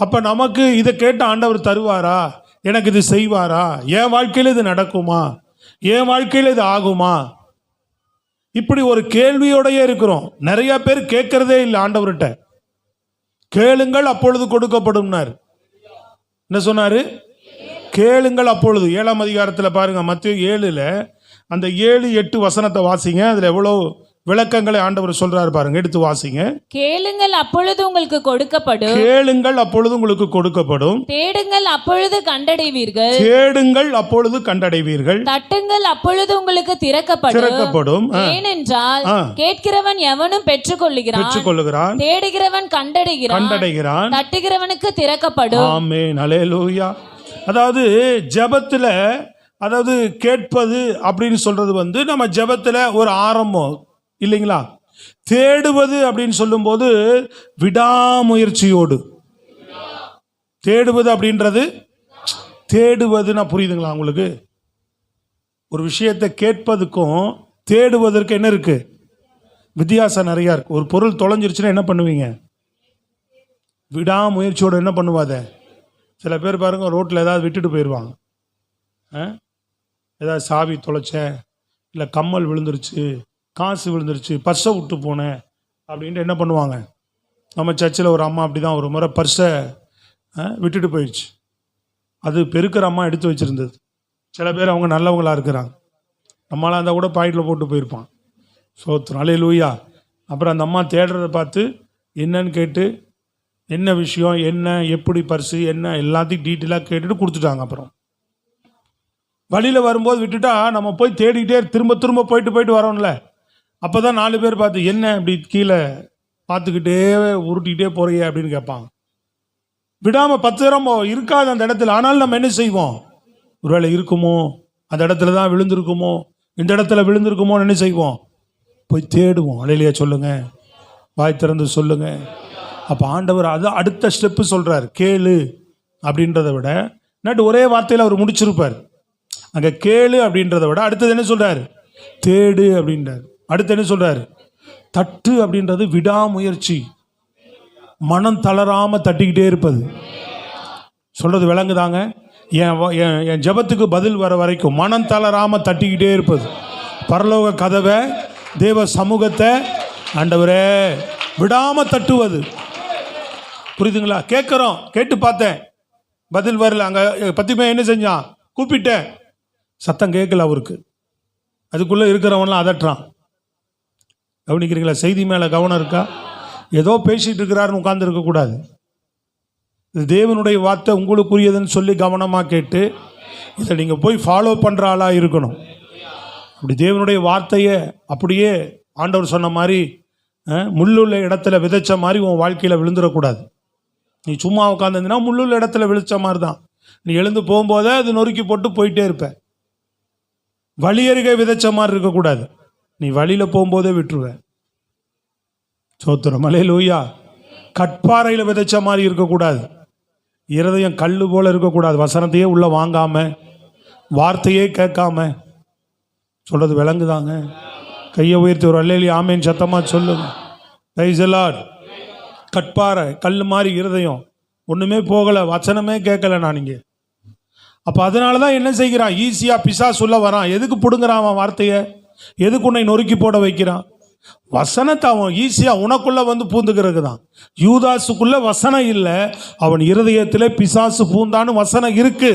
அப்ப நமக்கு இதை கேட்ட ஆண்டவர் தருவாரா? எனக்கு இது செய்வாரா? என் வாழ்க்கையில் இது நடக்குமா? என் வாழ்க்கையில் இது ஆகுமா? இப்படி ஒரு கேள்வியோடயே இருக்கிறோம். நிறைய பேர் கேட்கறதே இல்லை ஆண்டவர்கிட்ட. கேளுங்கள் அப்பொழுது கொடுக்கப்படும்னார். என்ன சொன்னாரு? கேளுங்கள் அப்பொழுது. 7ஆம் அதிகாரத்தில் பாருங்க, மத்தேயு 7ல் அந்த 7-8 வசனத்தை வாசிங்க. அதுல எவ்வளவு விளக்கங்களை ஆண்டவர் சொல்றாரு பாருங்க. எடுத்து வாசிங்க. கேளுங்கள் அப்பொழுது உங்களுக்கு கொடுக்கப்படும், கேளுங்கள் அப்பொழுது உங்களுக்கு கொடுக்கப்படும், தேடுங்கள் அப்பொழுது கண்டடைவீர்கள், தேடுங்கள் அப்பொழுது கண்டடைவீர்கள், தட்டுங்கள் அப்பொழுது உங்களுக்கு திறக்கப்படும். ஏனென்றால் கேட்கிறவன் எவனும் பெற்றுக்கொள்ளுகிறான், தேடுகிறவன் கண்டடைகிறான், தட்டுகிறவனுக்கு திறக்கப்படும். ஆமென், அல்லேலூயா. அதாவது ஜெபத்துல, அதாவது கேட்பது அப்படின்னு சொல்றது நம்ம ஜெபத்துல ஒரு ஆரம்பம் இல்லைங்களா? தேடுவது அப்படின்னு சொல்லும்போது விடாமுயற்சியோடு தேடுவது அப்படின்றது, தேடுவதுன்னா புரியுதுங்களா உங்களுக்கு? ஒரு விஷயத்தை கேட்பதுக்கும் தேடுவதற்கு என்ன இருக்கு? வித்தியாசம் நிறையா இருக்கு. ஒரு பொருள் தொலைஞ்சிருச்சுன்னா என்ன பண்ணுவீங்க? விடாமுயற்சியோடு என்ன பண்ணுவாத? சில பேர் பாருங்க ரோட்டில் ஏதாவது விட்டுட்டு போயிடுவாங்க. ஏதாவது சாவி தொலைச்சேன், இல்லை கம்மல் விழுந்துருச்சு, காசு விழுந்துருச்சு, பர்ஸை விட்டு போனேன் அப்படின்ட்டு என்ன பண்ணுவாங்க? நம்ம சர்ச்சில் ஒரு அம்மா அப்படி தான் ஒரு முறை பர்ஸை விட்டுட்டு போயிடுச்சு. அது பெருக்கிற அம்மா எடுத்து வச்சுருந்தது. சில பேர் அவங்க நல்லவங்களாக இருக்கிறாங்க. நம்மளாம் இருந்தால் கூட பாக்கெட்டில் போட்டு போயிருப்பான். சோத்திரம், அல்லேலூயா. அப்புறம் அந்த அம்மா தேடுறதை பார்த்து என்னன்னு கேட்டு, என்ன விஷயம், என்ன, எப்படி பர்ஸு, என்ன எல்லாத்தையும் டீட்டெயிலாக கேட்டுட்டு கொடுத்துட்டாங்க. அப்புறம் வழியில் வரும்போது விட்டுட்டா நம்ம போய் தேடிக்கிட்டே திரும்ப திரும்ப போயிட்டு வரோம்ல. அப்போ தான் 4 பேர் பார்த்து என்ன இப்படி கீழே பார்த்துக்கிட்டே உருட்டிக்கிட்டே போறியே அப்படின்னு கேட்பாங்க. விடாமல் 10 தரம் இருக்காது அந்த இடத்துல. ஆனாலும் நம்ம என்ன செய்வோம்? ஒருவேளை இருக்குமோ, அந்த இடத்துல தான் விழுந்திருக்குமோ, இந்த இடத்துல விழுந்திருக்குமோன்னு என்ன செய்வோம்? போய் தேடுவோம். அல்லேலூயா சொல்லுங்க, வாய் திறந்து சொல்லுங்க. அப்போ ஆண்டவர் அது அடுத்த ஸ்டெப்பு சொல்கிறார். கேளு அப்படின்றத விட நட்டு ஒரே வார்த்தையில் அவர் முடிச்சிருப்பார். அங்கே கேளு அப்படின்றத விட அடுத்தது என்ன சொல்கிறார்? தேடு அப்படின்றார். அடுத்து என்ன சொல்கிறார்? தட்டு அப்படின்றது விடாமுயற்சி, மனம் தளராமல் தட்டிக்கிட்டே இருப்பது. சொல்கிறது விளங்குதாங்க? என் ஜெபத்துக்கு பதில் வர வரைக்கும் மனம் தளராமல் தட்டிக்கிட்டே இருப்பது. பரலோக கதவை, தேவ சமூகத்தை ஆண்டவரே விடாமல் தட்டுவது. புரியுதுங்களா? கேட்குறோம், கேட்டு பார்த்தேன், பதில் வரல. அங்கே பத்திமே என்ன செஞ்சான்? கூப்பிட்டேன், சத்தம் கேட்கல அவருக்கு. அதுக்குள்ளே இருக்கிறவன்லாம் அதட்டுறான். கவனிக்கிறீங்களா? செய்தி மேலே கவனம் இருக்கா? ஏதோ பேசிகிட்டு இருக்கிறாருன்னு உட்கார்ந்து இருக்கக்கூடாது. இது தேவனுடைய வார்த்தை உங்களுக்குரியதுன்னு சொல்லி கவனமாக கேட்டு இதை நீங்கள் போய் ஃபாலோ பண்ணுற ஆளாக இருக்கணும். அப்படி தேவனுடைய வார்த்தையை அப்படியே ஆண்டவர் சொன்ன மாதிரி முள்ளுள்ள இடத்துல விதைச்ச மாதிரி உன் வாழ்க்கையில் விழுந்துடக்கூடாது. நீ சும்மா உட்காந்துருந்தீங்கன்னா முள்ளுள்ள இடத்துல விழிச்ச மாதிரி தான். நீ எழுந்து போகும்போதே அது நொறுக்கி போட்டு போயிட்டே இருப்ப. வழியருகே விதைச்ச மாதிரி இருக்கக்கூடாது. நீ வழியில் போகும்போதே விட்டுருவ. சோத்திரம், அல்லேலூயா. கட்பாறையில் விதைச்ச மாதிரி இருக்கக்கூடாது. இருதயம் கல் போல இருக்கக்கூடாது. வசனத்தையே உள்ள வாங்காம, வார்த்தையே கேட்காம. சொல்றது விளங்குதாங்க? கையை உயர்த்தி ஒரு அல்லேலூயா ஆமேன் சத்தமா சொல்லுங்க. Praise the Lord. கட்பாறை, கல் மாதிரி இருதயம், ஒன்றுமே போகலை, வசனமே கேட்கல நான் இங்கே. அப்போ அதனால தான் என்ன செய்கிறான்? ஈஸியாக பிசாசு உள்ள வரான். எதுக்கு பிடுங்குறான் அவன் வார்த்தையை? எதுக்கு உன்னை நொறுக்கி போட வைக்கிறான்? வசனத்தை அவன் ஈஸியாக உனக்குள்ளே வந்து பூந்துக்கிறது தான். யூதாசுக்குள்ளே வசனம் இல்லை, அவன் இருதயத்தில் பிசாசு பூந்தான்னு வசனம் இருக்கு.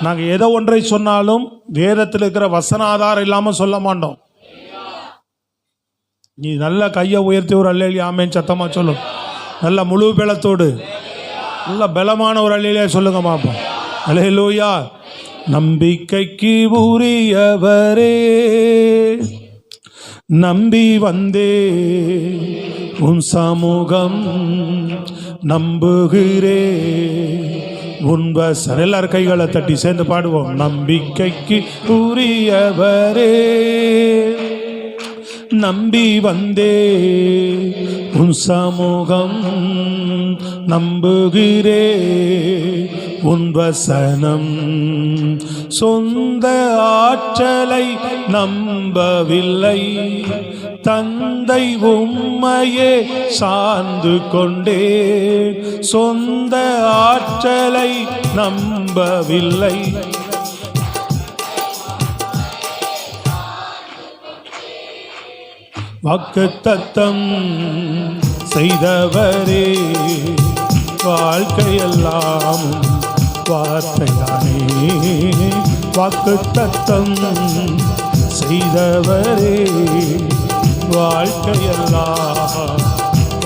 நாங்கள் எதை ஒன்றை சொன்னாலும் வேதத்தில் இருக்கிற வசன ஆதாரம் இல்லாமல் சொல்ல மாட்டோம். நீ நல்லா கையை உயர்த்தி ஒரு அல்லேலியா ஆமேன் சத்தமாக சொல்லும். நல்ல முழு பலத்தோடு நல்ல பலமான ஒரு அல்லேலியா சொல்லுங்க பாப்போம். அல்லேலூயா. நம்பிக்கைக்கு உரியவரே, நம்பி வந்தே உன் சமூகம் நம்புகிறே உன் வசனம். எல்லாரும் கைகளை தட்டி சேர்ந்து பாடுவோம். நம்பிக்கைக்கு உரியவரே, நம்பி வந்தே உன் சமூகம் நம்புகிறே உன் வசனம். சொந்த ஆற்றலை நம்பவில்லை, தந்தை உம்மையே சார்ந்து கொண்டே. சொந்த ஆற்றலை நம்பவில்லை, வாக்குத்தத்தம் செய்தவரே, வாழ்க்கையெல்லாம் வார்த்தையானே. வாக்குத்தத்தம் செய்தவரே, வாழ்க்கையெல்லாம்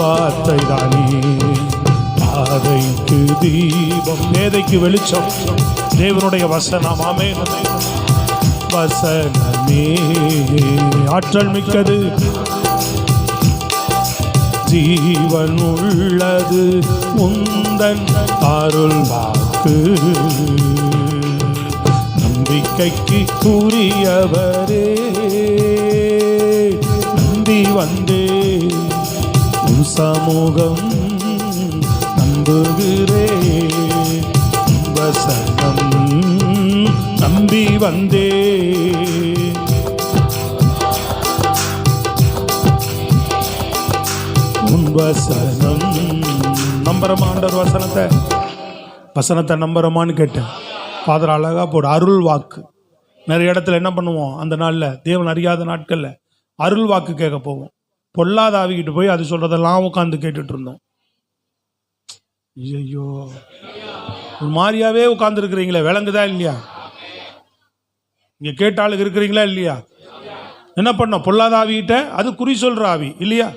வார்த்தைதானே. பாதைக்கு தீபம், மேதைக்கு வெளிச்சம் தேவனுடைய வசனம். ஆமென். வசனமே ஆற்றல் மிக்கது, ஜீவன் உள்ளது உந்தன் அருள் வாக்கு. நம்பிக்கைக்கு கூறியவரே, நம்பி வந்தே உன் சமூகம் நம்புகிறே வசனம். நம்பி வந்தே உன் வசனம். நம்புறமாண்டவர் வசனத்தை நம்புறமான்னு கேட்டேன். ஃபாதர் அழகா போடு. அருள் வாக்கு. நிறைய இடத்துல என்ன பண்ணுவோம், அந்த நாளில் தேவன் அறியாத நாட்களில் அருள் வாக்கு கேட்க போவோம். பொல்லாத ஆவிக்கிட்டு போய் அது சொல்றதெல்லாம் உட்காந்து கேட்டுட்டு இருந்தோம். ஐயோ, ஒரு மாதிரியாவே உட்கார்ந்து இருக்கிறீங்களே, விளங்குதா இல்லையா? இங்க கேட்ட ஆளுக்கு இருக்கிறீங்களா இல்லையா? என்ன பண்ணோம், பொல்லாத ஆவிக்கிட்ட, அது குறி சொல்ற ஆவி இல்லையா,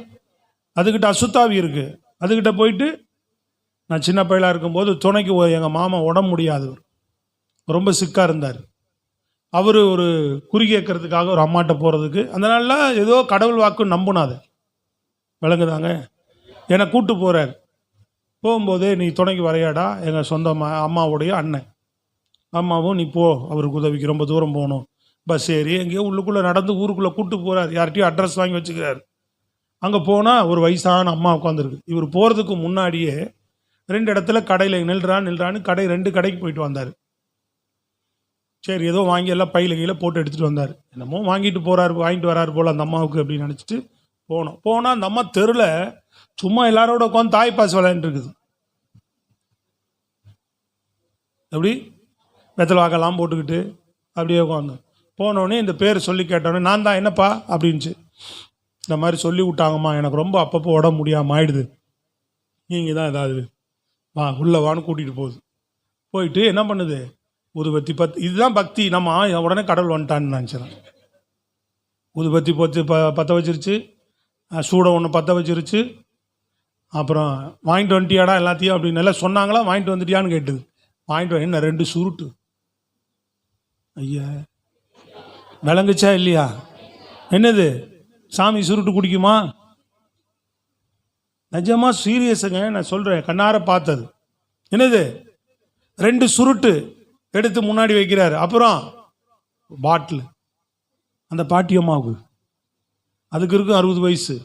அதுக்கிட்ட அசுத்தாவி இருக்கு. அதுக்கிட்ட போயிட்டு, நான் சின்ன பையலாக இருக்கும்போது துணைக்கு எங்கள் மாமா உடம்பு முடியாதவர், ரொம்ப சிக்காக இருந்தார். அவர் ஒரு குறி கேட்கறதுக்காக ஒரு அம்மாட்ட போகிறதுக்கு, அந்த நாளில் ஏதோ கடவுள் வாக்கு நம்பினாது, விளங்குதாங்க. என்னை கூப்பிட்டு போகிறார். போகும்போதே, நீ துணைக்கு வரையாடா, எங்கள் சொந்த அம்மாவுடைய அண்ணன். அம்மாவும் நீ போ, அவருக்கு உதவிக்கு ரொம்ப தூரம் போகணும். பஸ் ஏறி எங்கேயோ உள்ளுக்குள்ளே நடந்து ஊருக்குள்ளே கூப்பிட்டு போகிறார். யார்கிட்டையும் அட்ரஸ் வாங்கி வச்சுக்கிறார். அங்கே போனால் ஒரு வயசான அம்மா உட்காந்துருக்கு. இவர் போகிறதுக்கு முன்னாடியே 2 இடத்துல கடையில் நில்றான்னு கடை 2 கடைக்கு போயிட்டு வந்தார். சரி, ஏதோ வாங்கி எல்லாம் பையில கீழே போட்டு எடுத்துகிட்டு வந்தார். என்னமோ வாங்கிட்டு வாங்கிட்டு வராரு போல் அந்த அம்மாவுக்கு அப்படின்னு நினச்சிட்டு போனால் அந்த அம்மா தெருவில் சும்மா எல்லாரோட உட்காந்து தாய்ப்பாஸ் விளையாண்டு இருக்குது. எப்படி வெத்தலை வாக்கெல்லாம் போட்டுக்கிட்டு அப்படியே உட்காந்து போனோடனே இந்த பேர் சொல்லி கேட்டோடனே, நான் தான், என்னப்பா அப்படின்ச்சு. இந்த மாதிரி சொல்லி விட்டாங்கம்மா, எனக்கு ரொம்ப அப்பப்போ உடம்பு முடியாமல் ஆயிடுது, நீங்கள் தான் ஏதாவது வா உள்ளே வான்னு கூட்டிகிட்டு போகுது. போயிட்டு என்ன பண்ணுது, ஊதுபத்தி இதுதான் பக்தி. நம்ம உடனே கடவுள் வந்துட்டான்னு நினச்சிடறேன். ஊதுபத்தி பற்ற வச்சிருச்சு, சூடை ஒன்று பற்ற வச்சிருச்சு. அப்புறம் வாங்கிட்டு வந்துட்டியாடா எல்லாத்தையும் அப்படின்னு எல்லாம் சொன்னாங்களா. வாங்கிட்டு வந்துட்டியான்னு கேட்டுது. வாங்கிட்டு என்ன 2 சுருட்டு. ஐயா, விளங்குச்சா இல்லையா? என்னது, சாமி சுருட்டு குடிக்குமா? நிஜமா சீரியஸுங்க, நான் சொல்கிறேன், கண்ணார பார்த்தது. என்னது, 2 சுருட்டு எடுத்து முன்னாடி வைக்கிறாரு. அப்புறம் பாட்டில், அந்த பாட்டியம்மாவுக்கு, அதுக்கு இருக்கும் 60 வயசு.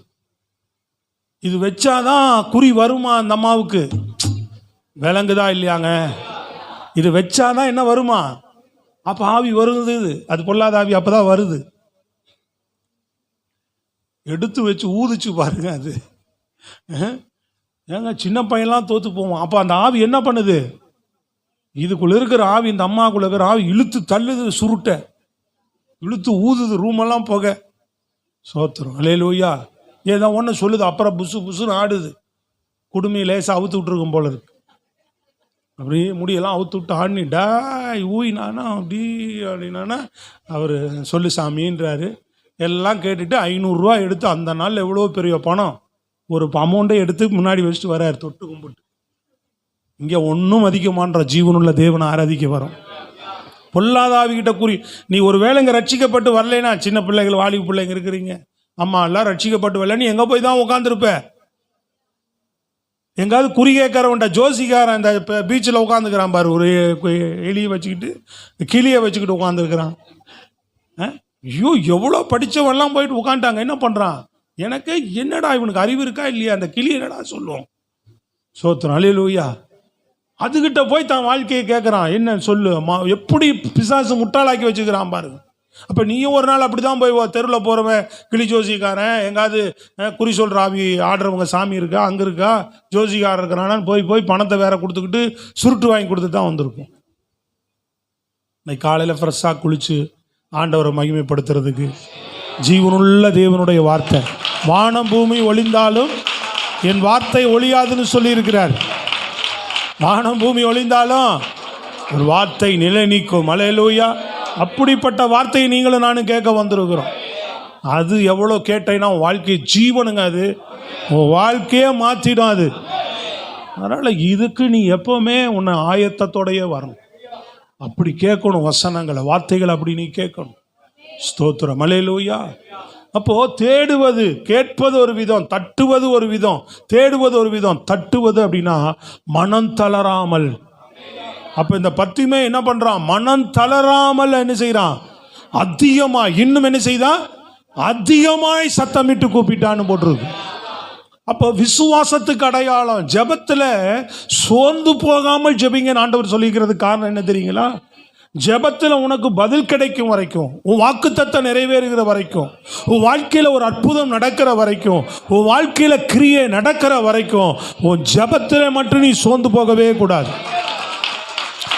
இது வச்சாதான் குறி வருமா அந்த அம்மாவுக்கு? விளங்குதா இல்லையாங்க? இது வச்சாதான் என்ன வருமா? அப்போ ஆவி வருது, அது பொல்லாத ஆவி அப்போதான் வருது. எடுத்து வச்சு ஊதிச்சு பாருங்க. அது ஏங்க, சின்ன பையன்லாம் தோத்து போவோம். அப்போ அந்த ஆவி என்ன பண்ணுது, இதுக்குள்ள இருக்கிற ஆவி, இந்த அம்மாக்குள்ள இருக்கிற ஆவி இழுத்து தள்ளுது, சுருட்டை இழுத்து ஊதுது, ரூமெல்லாம் போக. சோத்திரம், அல்லேலூயா. ஏதோ ஒன்று சொல்லுது, அப்புறம் புசு புசுன்னு ஆடுது. குடுமையை லேசாக அவுத்து விட்டுருக்கும் போல இருக்கு. அப்படியே முடியெல்லாம் அவுத்து விட்டு ஆடினிட்டா ஊயினானா அப்படி அப்படின்னா அவர் சொல்லு சாமின்றாரு. எல்லாம் கேட்டுட்டு 500 ரூபா எடுத்து, அந்த நாள் எவ்வளோ பெரிய பணம், ஒரு அமௌண்ட்டை எடுத்து முன்னாடி வச்சுட்டு வர்றாரு தொட்டு கும்பிட்டு. இங்கே ஒன்றும் மதிக்கமான்ற ஜீவனுள்ள தேவனை ஆராதிக்க வரோம். பொல்லாதாவிகிட்ட கூறி நீ ஒரு வேளை இங்கே ரட்சிக்கப்பட்டு வரலைன்னா, சின்ன பிள்ளைகள் வாலிபு பிள்ளைங்க இருக்கிறீங்க, அம்மா எல்லாம் ரட்சிக்கப்பட்டு வரல, நீ எங்கே போய் தான் உட்காந்துருப்ப? எங்காவது குறி கேட்கறவன்ட்ட ஜோசிக்காரன் இந்த பீச்சில் உட்காந்துக்கிறான் பாரு, ஒரு எலியை வச்சுக்கிட்டு கிளியை வச்சுக்கிட்டு உட்காந்துருக்கிறான். ஐயோ எவ்வளோ படித்தவெல்லாம் போயிட்டு உட்காந்துட்டாங்க. என்ன பண்ணுறான்? எனக்கு என்னடா இவனுக்கு அறிவு இருக்கா இல்லையா? அந்த கிளி என்னடா சொல்லுவோம். சோத்திரம், அல்லேலூயா. அதுகிட்ட போய் தான் வாழ்க்கையை கேட்குறான், என்ன சொல்லு, எப்படி பிசாசு முட்டாளாக்கி வச்சுக்கிறான் பாருங்க. அப்போ நீயும் ஒரு நாள் அப்படி தான் போய் தெருவில் போகிறவன் கிளி ஜோசிக்காரன், எங்காவது குறி சொல்கிற ஆவி ஆடுறவங்க சாமி இருக்கா, அங்கே இருக்கா, ஜோசிக்காரன் இருக்கிறானான்னு போய் பணத்தை வேற கொடுத்துக்கிட்டு சுருட்டு வாங்கி கொடுத்து தான் வந்திருக்கும். இன்னைக்கு காலையில் ஃப்ரெஷ்ஷாக குளித்து ஆண்டவரை மகிமைப்படுத்துறதுக்கு ஜீவனுள்ள தேவனுடைய வார்த்தை, வானம் பூமி ஒளிந்தாலும் என் வார்த்தை ஒளியாதுன்னு சொல்லியிருக்கிறார். வானம் பூமி ஒளிந்தாலும் ஒரு வார்த்தை நிலை நீக்கும். அல்லேலூயா. அப்படிப்பட்ட வார்த்தையை நீங்களும் நானும் கேட்க வந்திருக்கிறோம். அது எவ்வளோ கேட்டேன்னா வாழ்க்கை ஜீவனுங்க, அது உன் வாழ்க்கையே மாற்றிடும் அது. அதனால் இதுக்கு நீ எப்போவுமே உன்னை ஆயத்தத்தோடையே வரணும். அப்படி கேட்கணும் வசனங்களை, வார்த்தைகளை அப்படி நீ கேட்கணும். ஸ்தோத்திரம், அல்லேலூயா. அப்போது தேடுவது, கேட்பது ஒரு விதம், தட்டுவது ஒரு விதம். தேடுவது ஒரு விதம், தட்டுவது அப்படின்னா மனம் தளராமல். அப்போ இந்த பத்திமே என்ன பண்ணுறான்? மனம் தளராமல் என்ன செய்கிறான்? அதிகமாக இன்னும் என்ன செய்தான்? அதிகமாய் சத்தமிட்டு கூப்பிட்டான்னு போட்டிருக்கு. அப்போ விசுவாசத்துக்கு அடையாளம் ஜெபத்தில் சோர்ந்து போகாமல் ஜெபிங்கன்னு ஆண்டவர் சொல்லிக்கிறது காரணம் என்ன தெரியுங்களா? ஜெபத்தில் உனக்கு பதில் கிடைக்கும் வரைக்கும், உன் வாக்குத்தத்தம் நிறைவேறுகிற வரைக்கும், உன் வாழ்க்கையில் ஒரு அற்புதம் நடக்கிற வரைக்கும், உன் வாழ்க்கையில் கிரியை நடக்கிற வரைக்கும், உன் ஜெபத்தில் மட்டும் நீ சோர்ந்து போகவே கூடாது.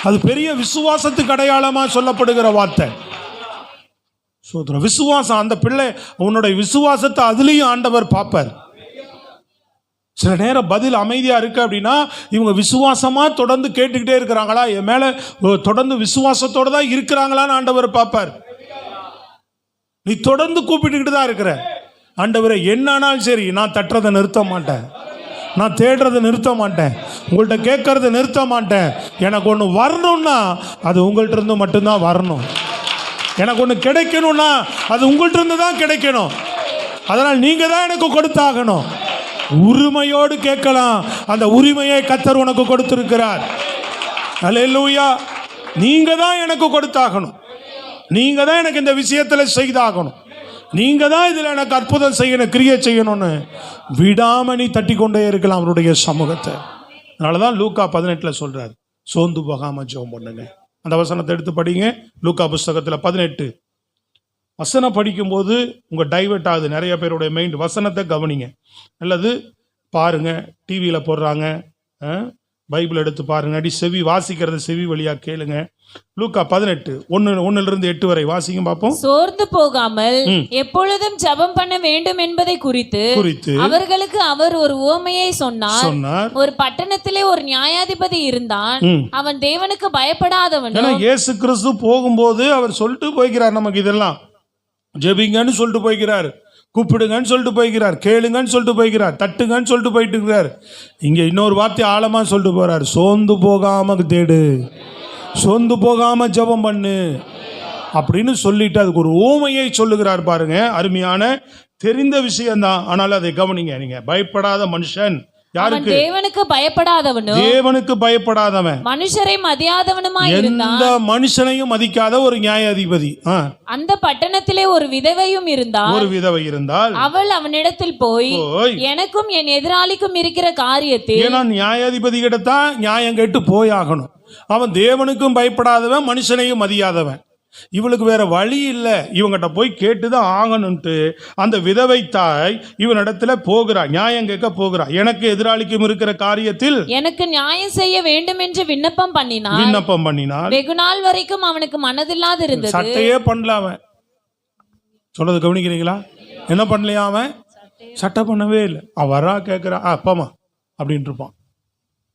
அது பெரிய விசுவாசத்துக்கு அடையாளமாக சொல்லப்படுகிற வார்த்தை. சோதரம், விசுவாசம். அந்த பிள்ளை உன்னுடைய விசுவாசத்தை அதுலேயும் ஆண்டவர் பார்ப்பார். சில நேரம் பதில் அமைதியாக இருக்குது அப்படின்னா இவங்க விசுவாசமாக தொடர்ந்து கேட்டுக்கிட்டே இருக்கிறாங்களா, என் மேலே தொடர்ந்து விசுவாசத்தோடு தான் இருக்கிறாங்களான்னு ஆண்டவர் பார்ப்பார். நீ தொடர்ந்து கூப்பிட்டுக்கிட்டு தான் இருக்கிற. ஆண்டவரை என்னானாலும் சரி, நான் தட்டுறதை நிறுத்த மாட்டேன், நான் தேடுறதை நிறுத்த மாட்டேன், உங்கள்கிட்ட கேட்கறதை நிறுத்த மாட்டேன். எனக்கு ஒன்று வரணும்னா அது உங்கள்கிட்ட இருந்து மட்டும்தான் வரணும். எனக்கு ஒன்று கிடைக்கணும்னா அது உங்கள்கிட்ட இருந்து தான் கிடைக்கணும். அதனால் நீங்கள் தான் எனக்கு கொடுத்தாகணும். உரிமையோடு கேட்கலாம். அந்த உரிமையை கர்த்தர் உனக்கு கொடுத்திருக்கிறார். அல்லேலூயா. நீங்க தான் எனக்கு கொடுத்தாகணும், நீங்க தான் எனக்கு இந்த விஷயத்தில் செய்தாகணும், நீங்க தான் இதில் எனக்கு அற்புதம் செய்யணும், கிரியை செய்யணும்னு விடாம நீ தட்டி கொண்டே இருக்கலாம் அவருடைய சமூகத்தை. அதனால தான் லூக்கா 18 சொல்றாரு, சோர்ந்து போகாம ஜெபம் பண்ணுங்க. அந்த வசனத்தை எடுத்து படிங்க. லூக்கா புஸ்தகத்தில் 18 வசனம் படிக்கும்போது உங்கள் டைவர்ட் ஆகுது. நிறைய பேருடைய மைண்ட் வசனத்தை கவனிங்க. நல்லது பாருங்க, டிவியில் போடுறாங்க, பைபிள் எடுத்து பாருங்க, அடி செவி வாசிக்கிறத செவி வழியாக கேளுங்க. லூக்கா 18 1 8 வரை வாசிங்க பார்ப்போம். சோர்ந்து போகாமல் எப்பொழுதும் ஜெபம் பண்ண வேண்டும் என்பதை குறித்து அவர்களுக்கு அவர் ஒரு உவமையை சொன்னார். ஒரு பட்டணத்திலே ஒரு நியாயாதிபதி இருந்தான். அவன் தேவனுக்கு பயப்படாதவன். இயேசு கிறிஸ்து போகும்போது அவர் சொல்லிட்டு போய்கிறார், நமக்கு இதெல்லாம் ஜெபிங்கன்னு சொல்லிட்டு போய்கிறார், கூப்பிடுங்கன்னு சொல்லிட்டு போய்கிறார், கேளுங்கன்னு சொல்லிட்டு போய்கிறார், தட்டுங்கன்னு சொல்லிட்டு போயிட்டு இருக்கிறார். இங்கே இன்னொரு வார்த்தை ஆழமா சொல்லிட்டு போறார், சோர்ந்து போகாம தேடு, சோர்ந்து போகாம ஜெபம் பண்ணு அப்படின்னு சொல்லிட்டு அதுக்கு ஒரு ஓமையை சொல்லுகிறார். பாருங்க, அருமையான தெரிந்த விஷயம்தான், ஆனால் அதை கவனிங்க. நீங்க பயப்படாத மனுஷன் யாருக்கு? தேவனுக்கு பயப்படாதவனும், தேவனுக்கு பயப்படாதவன், மனுஷரை மதியாதவனுமாய் இருந்தான். எந்த மனுஷனையும் மதிக்காத ஒரு நியாயாதிபதி. அந்த பட்டணத்திலே ஒரு விதவையும் இருந்தாள். ஒரு விதவை இருந்தால் அவள் அவனிடத்தில் போய் எனக்கும் என் எதிராளிக்கும் இருக்கிற காரியத்தில், ஏன்னா நியாயாதிபதி கிட்டத்தான் நியாயம் கேட்டு போயாகணும். அவன் தேவனுக்கும் பயப்படாதவன், மனுஷனையும் மதியாதவன். இவளுக்கு வேற வழி இல்லை, இவங்கிட்ட போய் கேட்டுதான் ஆகணும்ட்டு அந்த விதவை தாய் இவனிடத்துல போகிறா, நியாயம் கேட்க போகிறா. எனக்கு எதிராளிக்கும் இருக்கிற காரியத்தில் எனக்கு நியாயம் செய்ய வேண்டும் என்று விண்ணப்பம் பண்ணினாள். வெகு நாள் வரைக்கும் அவனுக்கு மனதில்லாது இருந்தது. சட்டையே பண்ணல அவன். சொல்றது கவனிக்கிறீங்களா? என்ன பண்ணலையா அவன்? சட்டை பண்ணவே இல்லை. அவன் வரா கேட்கிறா, அப்பாமா அப்படின்ட்டு இருப்பான்.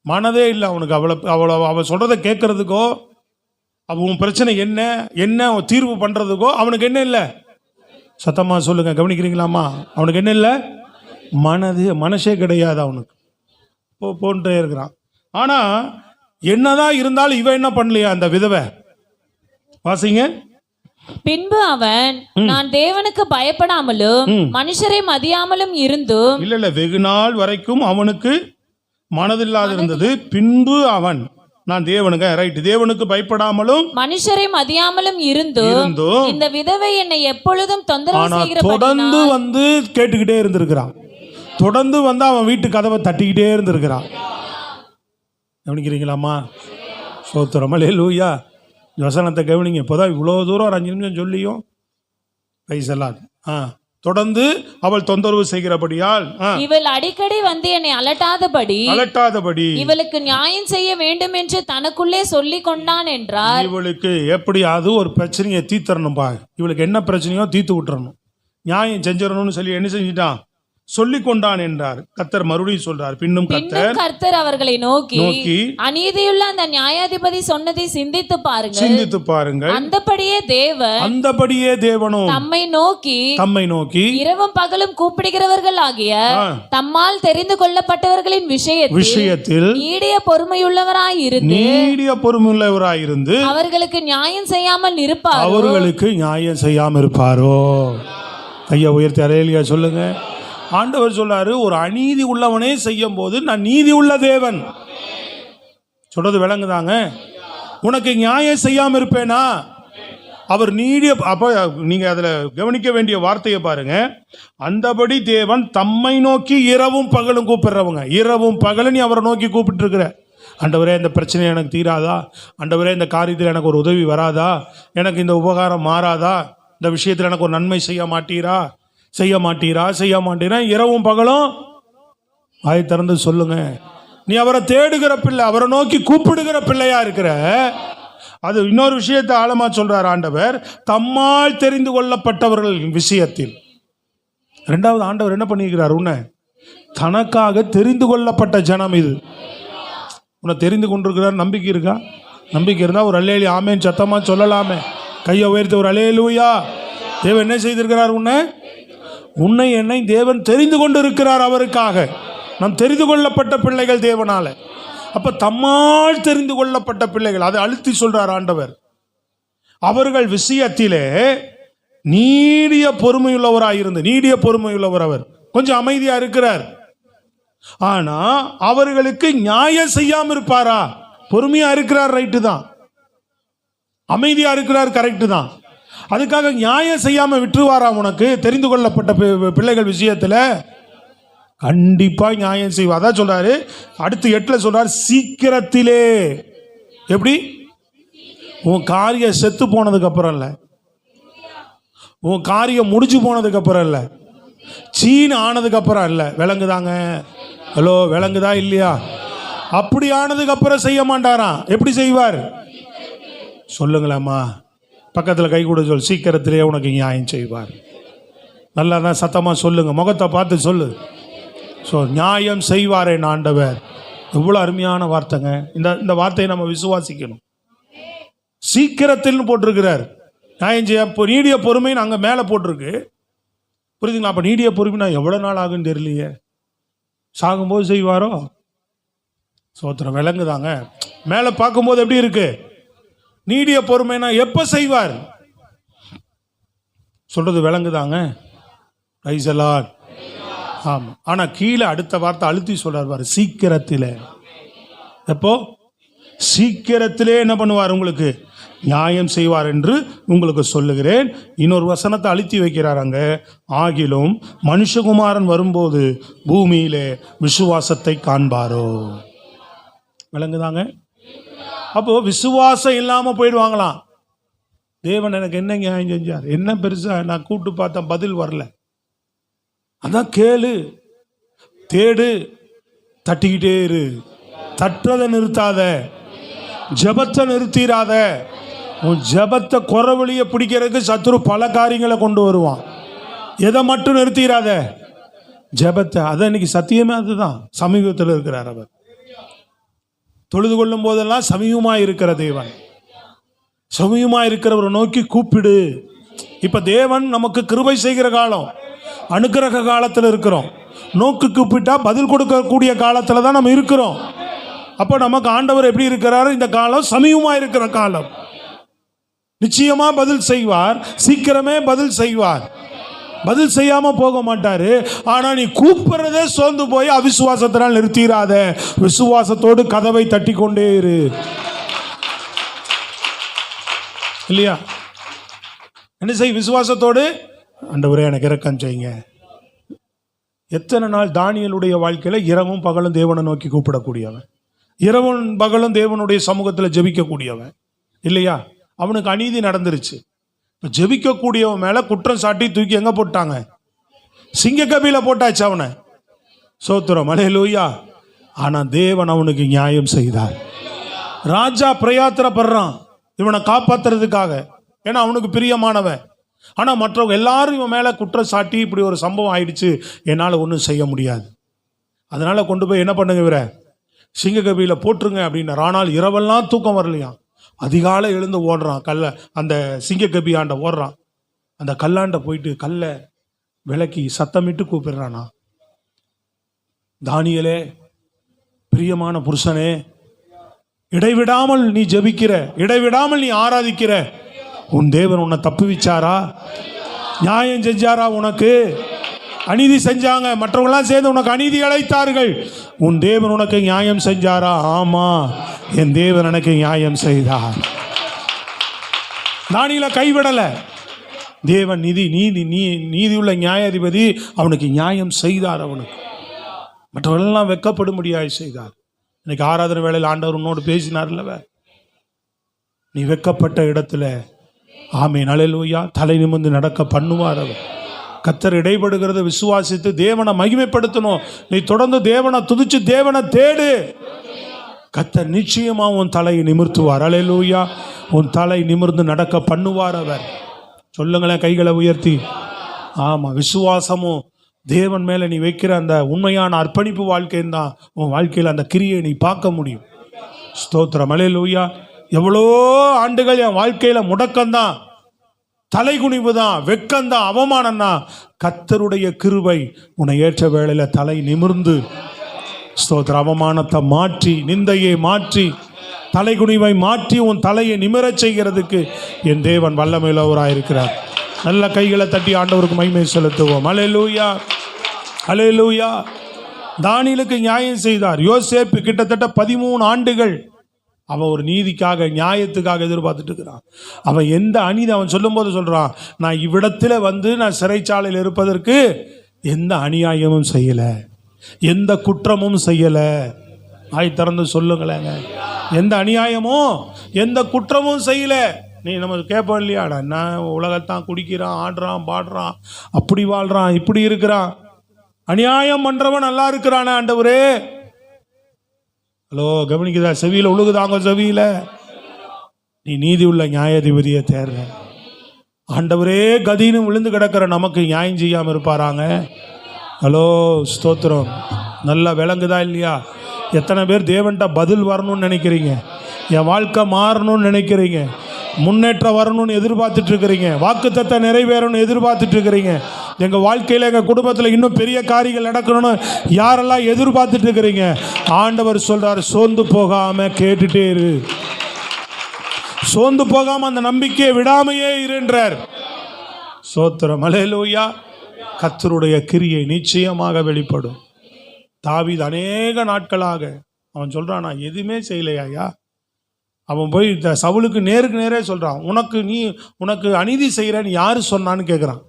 மனதே இல்லை அவனுக்கு அவளை சொல்றதை கேட்கறதுக்கோ அவன் பிரச்சனை என்ன தீர்வு பண்றதுக்கோ அவனுக்கு என்ன இல்லை, சத்தமா சொல்லுங்க, கவனிக்கிறீங்களாம்மா? அவனுக்கு என்ன இல்லை? மனசே கிடையாது அவனுக்கு. போன்ட்டே இருக்கிறான். ஆனா என்னதான் இருந்தாலும் இவன் என்ன பண்ணலையா அந்த விதவை? வாசிங்க. பின்பு அவன், நான் தேவனுக்கு பயப்படாமலும் மனுஷரை மதியாமலும் இருந்தும். இல்ல வெகு நாள் வரைக்கும் அவனுக்கு மனதில்லாது இருந்தது. பின்பு அவன், நான் தேவனுக்கு பயப்படாமலும் மனுஷரை மதியாமலும் இருந்தும் இந்த விதவை என்னை எப்பொழுதும் தொந்தரவு செய்கிறபடியால். தொடர்ந்து வந்து கேட்டுக்கிட்டே இருந்திருக்கிறான். தொடர்ந்து வந்து அவன் வீட்டு கதவை தட்டிக்கிட்டே இருந்திருக்கிறான். கவனிக்கிறீங்களாம்மா? சோத்திரம், அல்லேலூயா. வசனத்தை கவனிங்க. இப்போதான் இவ்வளோ தூரம் ஒரு 5 நிமிஷம் சொல்லியும் பைசலாது. தொடர்ந்து அவள் தொந்தரவு செய்கிறபடியால் இவள் அடிக்கடி வந்து என்னை அலட்டாதபடி இவளுக்கு நியாயம் செய்ய வேண்டும் என்று தனக்குள்ளே சொல்லி கொண்டான் என்றார். இவளுக்கு எப்படியாவது ஒரு பிரச்சனையை தீர்த்தரணும்பா. இவளுக்கு என்ன பிரச்சனையோ தீர்த்து விட்டுறணும், நியாயம் செஞ்சிடணும்னு சொல்லி என்ன செஞ்சிட்டான்? சொல்லி கொண்டான் என்றார். கர்த்தர் மறுபடியும் சொல்றார். பின்னும் கர்த்தர் அவர்களை நோக்கி அநீதியுள்ள அந்த நியாயாதிபதி சொன்னதை சிந்தித்து பாருங்கள். அந்தபடியே தேவனும் தம்மை நோக்கி இரவும் பகலும் கூப்பிடுகிறவர்கள் ஆகிய தம்மால் தெரிந்து கொள்ளப்பட்டவர்களின் விஷயத்தில் நீடிய பொறுமையுள்ளவராயிருந்து அவர்களுக்கு நியாயம் செய்யாமல் இருப்பாரோ? கையை உயர்த்தி அல்லேலூயா சொல்லுங்க. ஆண்டவர் சொல்றாரு, ஒரு அநீதி உள்ளவனே செய்யும் போது நான் நீதி உள்ள தேவன். சொல்றது விளங்குதாங்க? உனக்கு நியாயம் செய்யாம இருப்பேனா? அவர் அப்ப நீங்க அதுல கவனிக்க வேண்டிய வார்த்தையை பாருங்க. அந்தபடி தேவன் தம்மை நோக்கி இரவும் பகலும் கூப்பிடுறவங்க. இரவும் பகலும் நீ அவரை நோக்கி கூப்பிட்டு இருக்கிற. ஆண்டவரே, இந்த பிரச்சனை எனக்கு தீராதா? ஆண்டவரே, இந்த காரியத்தில் எனக்கு ஒரு உதவி வராதா? எனக்கு இந்த உபகாரம் மாறாதா? இந்த விஷயத்தில் எனக்கு ஒரு நன்மை செய்ய மாட்டீரா? இரவும் பகலும் வாய் திறந்து சொல்லுங்க. நீ அவரை தேடுகிற பிள்ளை, அவரை நோக்கி கூப்பிடுகிற பிள்ளையா இருக்கிற. அது இன்னொரு விஷயத்தை ஆழமா சொல்றார் ஆண்டவர். தம்மால் தெரிந்து கொள்ளப்பட்டவர்கள் விஷயத்தில். இரண்டாவது, ஆண்டவர் என்ன பண்ணிக்கிறார்? உன்னை தனக்காக தெரிந்து கொள்ளப்பட்ட ஜனம். இது உன்னை தெரிந்து கொண்டிருக்கிறார். நம்பிக்கை இருக்கா? நம்பிக்கை இருந்தா ஒரு அல்லேலூயா ஆமென் சத்தமா சொல்லலாமே. கையை உயர்த்தி ஒரு அல்லேலூயா. தேவன் என்ன செய்திருக்கிறார்? உன்னை என்னை தேவன் தெரிந்து கொண்டு இருக்கிறார். அவருக்காக நாம் தெரிந்து கொள்ளப்பட்ட பிள்ளைகள் தேவனால. அப்ப தம்மால் தெரிந்து கொள்ளப்பட்ட பிள்ளைகள், அதை அழுத்தி சொல்றார் ஆண்டவர். அவர்கள் விஷயத்திலே நீடிய பொறுமையுள்ளவர். அவர் கொஞ்சம் அமைதியா இருக்கிறார். ஆனா அவர்களுக்கு நியாயம் செய்யாம இருப்பாரா? பொறுமையா இருக்கிறார், ரைட்டு தான். அமைதியா இருக்கிறார், கரெக்டு தான். அதுக்காக நியாயம் செய்யாம விட்டுருவாரா? உனக்கு தெரிந்து கொள்ளப்பட்ட பிள்ளைகள் விஷயத்துல கண்டிப்பா நியாயம் செய்வா. அதான் சொல்றாரு. அடுத்து 8ல சொல்றாரு, சீக்கிரத்திலே. எப்படி? உன் காரியம் செத்து போனதுக்கு அப்புறம் இல்ல, உன் காரியம் முடிஞ்சு போனதுக்கு அப்புறம் இல்ல, சீன் ஆனதுக்கு அப்புறம் இல்ல. விளங்குதாங்க? ஹலோ, விளங்குதா இல்லையா? அப்படி ஆனதுக்கு அப்புறம் செய்ய மாட்டாராம். எப்படி செய்வார்? சொல்லுங்களேம்மா. பக்கத்தில் கை கூட சொல். சீக்கிரத்திலே உனக்கு நியாயம் செய்வார். நல்லா தான் சத்தமாக சொல்லுங்க, முகத்தை பார்த்து சொல்லு. நியாயம் செய்வாரே ஆண்டவர். எவ்வளோ அருமையான வார்த்தைங்க. இந்த வார்த்தையை நம்ம விசுவாசிக்கணும். சீக்கிரத்தில் போட்டிருக்கிறார். நியாயம் செய்ய நீடிய பொறுமைன்னு அங்கே மேலே போட்டிருக்கு. புரியுதுங்களா? அப்போ நீடிய பொறுமைனா எவ்வளோ நாள் ஆகுன்னு தெரியலையே. சாகும்போது செய்வாரோ? சோத்திரம், விளங்குதாங்க? மேலே பார்க்கும்போது எப்படி இருக்கு? நீடிய பொறுமைனா எப்ப செய்வார்? சொல்றது விளங்குதாங்க? Praise the Lord. ஆமா. ஆனா கீழே அடுத்த வார்த்தை அழுத்தி சொல்றார், சீக்கிரத்திலே. எப்போ? சீக்கிரத்திலே என்ன பண்ணுவார்? உங்களுக்கு நியாயம் செய்வார் என்று உங்களுக்கு சொல்லுகிறேன். இன்னொரு வசனத்தை அழுத்தி வைக்கிறாங்க. ஆகிலும் மனுஷகுமாரன் வரும்போது பூமியிலே விசுவாசத்தை காண்பாரோ? விளங்குதாங்க? அப்போ விசுவாசம் இல்லாம போயிடுவாங்களாம். தேவன் எனக்கு என்ன நியாயம் செஞ்சார்? என்ன பெருசா? நான் கூப்பிட்டு பார்த்தேன், பதில் வரல. அதான் கேளு, தேடு, தட்டிக்கிட்டே இரு. தட்டுறதை நிறுத்தாத, ஜபத்தை நிறுத்திடாத. உன் ஜபத்தை குறவழியை பிடிக்கிறதுக்கு சத்துரு பல காரியங்களை கொண்டு வருவான். எதை மட்டும் நிறுத்திடாத, ஜபத்தை. அதான் இன்னைக்கு சத்தியமே அதுதான். சமீபத்தில் இருக்கிறார் அவர். தொழுது கொள்ளும் போதெல்லாம் சமீபமாக இருக்கிற தேவன். சமீபமாக இருக்கிறவரை நோக்கி கூப்பிடு. இப்ப தேவன் நமக்கு கிருபை செய்கிற காலம், அனுக்கிரக காலத்தில் இருக்கிறோம். நோக்கு கூப்பிட்டா பதில் கொடுக்கக்கூடிய காலத்தில் தான் நம்ம இருக்கிறோம். அப்போ நமக்கு ஆண்டவர் எப்படி இருக்கிறாரு? இந்த காலம் சமீபமாக இருக்கிற காலம். நிச்சயமா பதில் செய்வார், சீக்கிரமே பதில் செய்வார். பதில் செய்யாம போக மாட்டாரு. ஆனா நீ கூப்பிடுறதே சோர்ந்து போய் அவிசுவாசத்தினால் நிறுத்திடாத. விசுவாசத்தோடு கதவை தட்டி கொண்டே இரு. இல்லையா? என்ன செய்? விசுவாசத்தோடு, ஆண்டவரே எனக்கு இரக்கம் செய்யுங்க. எத்தனை நாள் தானியேலுடைய வாழ்க்கையில இரவும் பகலும் தேவனை நோக்கி கூப்பிடக்கூடியவன், இரவும் பகலும் தேவனுடைய சமூகத்தில் ஜெபிக்கக்கூடியவன். இல்லையா? அவனுக்கு அநீதி நடந்துருச்சு. இப்போ ஜெபிக்கக்கூடியவன் மேலே குற்றம் சாட்டி தூக்கி எங்கே போட்டாங்க? சிங்க கபில போட்டாச்சு அவனை. சோத்திரம், அல்லேலூயா. ஆனால் தேவன் அவனுக்கு நியாயம் செய்தார். ராஜா பிரயாத்திரப்படுறான் இவனை காப்பாத்துறதுக்காக, ஏன்னா அவனுக்கு பிரியமானவன். ஆனால் மற்றவங்க எல்லாரும் இவன் மேலே குற்றம் சாட்டி இப்படி ஒரு சம்பவம் ஆயிடுச்சு, என்னால் ஒன்றும் செய்ய முடியாது, அதனால் கொண்டு போய் என்ன பண்ணுங்க, இவரை சிங்க கபில போட்டுருங்க அப்படின்னார். ஆனால் இரவெல்லாம் தூக்கம் வரலையாம். அதிகாலை எழுந்து ஓடுறான், கல்லை அந்த சிங்க கபியாண்ட ஓடுறான். அந்த கல்லாண்ட போயிட்டு கல்லை விளக்கி சத்தமிட்டு கூப்பிடுறானா, தானியேலே, பிரியமான புருஷனே, இடைவிடாமல் நீ ஜெபிக்கிற, இடைவிடாமல் நீ ஆராதிக்கிற உன் தேவன் உன்னை தப்புவிச்சாரா? நியாயம் செஞ்சாரா? உனக்கு அநீதி செஞ்சாங்க, மற்றவங்களாம் சேர்ந்து உனக்கு அநீதி அழைத்தார்கள், உன் தேவன் உனக்கு நியாயம் செஞ்சாரா? ஆமா, என் தேவன் எனக்கு நியாயம் செய்தார். தானியேலை கைவிடல தேவன். நீதி உள்ள நியாயாதிபதி, அவனுக்கு நியாயம் செய்தார். அவனுக்கு மற்றவர்களெல்லாம் வெட்கப்படும்படியாய் செய்தார். இன்னைக்கு ஆராதனை வேளையில் ஆண்டவர் உன்னோடு பேசினார்லவ, நீ வெட்கப்பட்ட இடத்துல ஆமென் அல்லேலூயா தலை நிமிர்ந்து நடக்க பண்ணுவார் அவர். கர்த்தர் இடைபடுகிறத விசுவாசித்து தேவனை மகிமைப்படுத்தணும். நீ தொடர்ந்து தேவனை துதிச்சு தேவனை தேடு. கர்த்தர் நிச்சயமா உன் தலையை நிமிர்த்துவார். அல்லேலூயா. உன் தலை நிமிர்ந்து நடக்க பண்ணுவார் அவர். சொல்லுங்களேன் கைகளை உயர்த்தி. ஆமா, விசுவாசமும் தேவன் மேல நீ வைக்கிற அந்த உண்மையான அர்ப்பணிப்பு வாழ்க்கையும் தான் உன் வாழ்க்கையில் அந்த கிரியை நீ பார்க்க முடியும். ஸ்தோத்திரம், அல்லேலூயா. எவ்வளோ ஆண்டுகள் என் வாழ்க்கையில முடக்கம்தான், தலைகுனிவு தான், வெக்கம்தான், அவமானம் தான். கர்த்தருடைய கிருபை உன்னை ஏற்ற வேளையில தலை நிமிர்ந்து, ஸ்தோத்திர, அவமானத்தை மாற்றி, நிந்தையை மாற்றி, தலைகுனிவை மாற்றி உன் தலையை நிமிரச் செய்கிறதுக்கு என் தேவன் வல்லமையுள்ளவராயிருக்கிறார். நல்ல கைகளை தட்டி ஆண்டவருக்கு மகிமை செலுத்துவோம். அல்லேலூயா, அல்லேலூயா. தானியேலுக்கு நியாயம் செய்தார். யோசேப்பு கிட்டத்தட்ட 13 ஆண்டுகள் அவன் ஒரு நீதிக்காக, நியாயத்துக்காக எதிர்பார்த்துட்டு இருக்கிறான். அவன் எந்த அநீதி, அவன் சொல்லும் போது சொல்றான், நான் இவ்விடத்துல வந்து நான் சிறைச்சாலையில் இருப்பதற்கு எந்த அநியாயமும் செய்யல, எந்த குற்றமும் செய்யல. ஆய் திறந்து சொல்லுங்களேங்க, எந்த அநியாயமும் எந்த குற்றமும் செய்யல. நீ நம்ம கேட்போம் இல்லையா, என்ன உலகத்தான் குடிக்கிறான், ஆடுறான், பாடுறான், அப்படி வாழ்றான், இப்படி இருக்கிறான், அநியாயம் பண்றவன் நல்லா இருக்கிறானே ஆண்டவரே. ஹலோ, கவனிக்குதா? செவியில உழுகுதாங்க, செவியில. நீ நீதி உள்ள நியாயாதிபதியை தேர்ற. ஆண்டவரே கதின்னு விழுந்து கிடக்கிற நமக்கு நியாயம் செய்யாம இருப்பாராங்க? ஹலோ, ஸ்தோத்திரம். நல்லா விளங்குதா இல்லையா? எத்தனை பேர் தேவன்கிட்ட பதில் வரணும்னு நினைக்கிறீங்க, என் வாழ்க்கை மாறணும்னு நினைக்கிறீங்க, முன்னேற்றம் வரணும்னு எதிர்பார்த்துட்டு இருக்கிறீங்க, வாக்குத்தத்தை நிறைவேறணும்னு எதிர்பார்த்துட்டு இருக்கிறீங்க, எங்கள் வாழ்க்கையில் எங்கள் குடும்பத்தில் இன்னும் பெரிய காரியங்கள் நடக்கணும்னு யாரெல்லாம் எதிர்பார்த்துட்டு இருக்கிறீங்க, ஆண்டவர் சொல்றார், சோர்ந்து போகாம கேட்டுட்டே இரு, சோர்ந்து போகாம அந்த நம்பிக்கையை விடாமையே இருன்றார். சோத்திரம், அல்லேலூயா. கர்த்தருடைய கிரியை நிச்சயமாக வெளிப்படும். தாவீது அநேக நாட்களாக அவன் சொல்றான், நான் எதுவுமே செய்யலையா. அவன் போய் சவுலுக்கு நேருக்கு நேரே சொல்றான், உனக்கு அநீதி செய்கிறேன்னு யாரு சொன்னான்னு கேட்குறான்.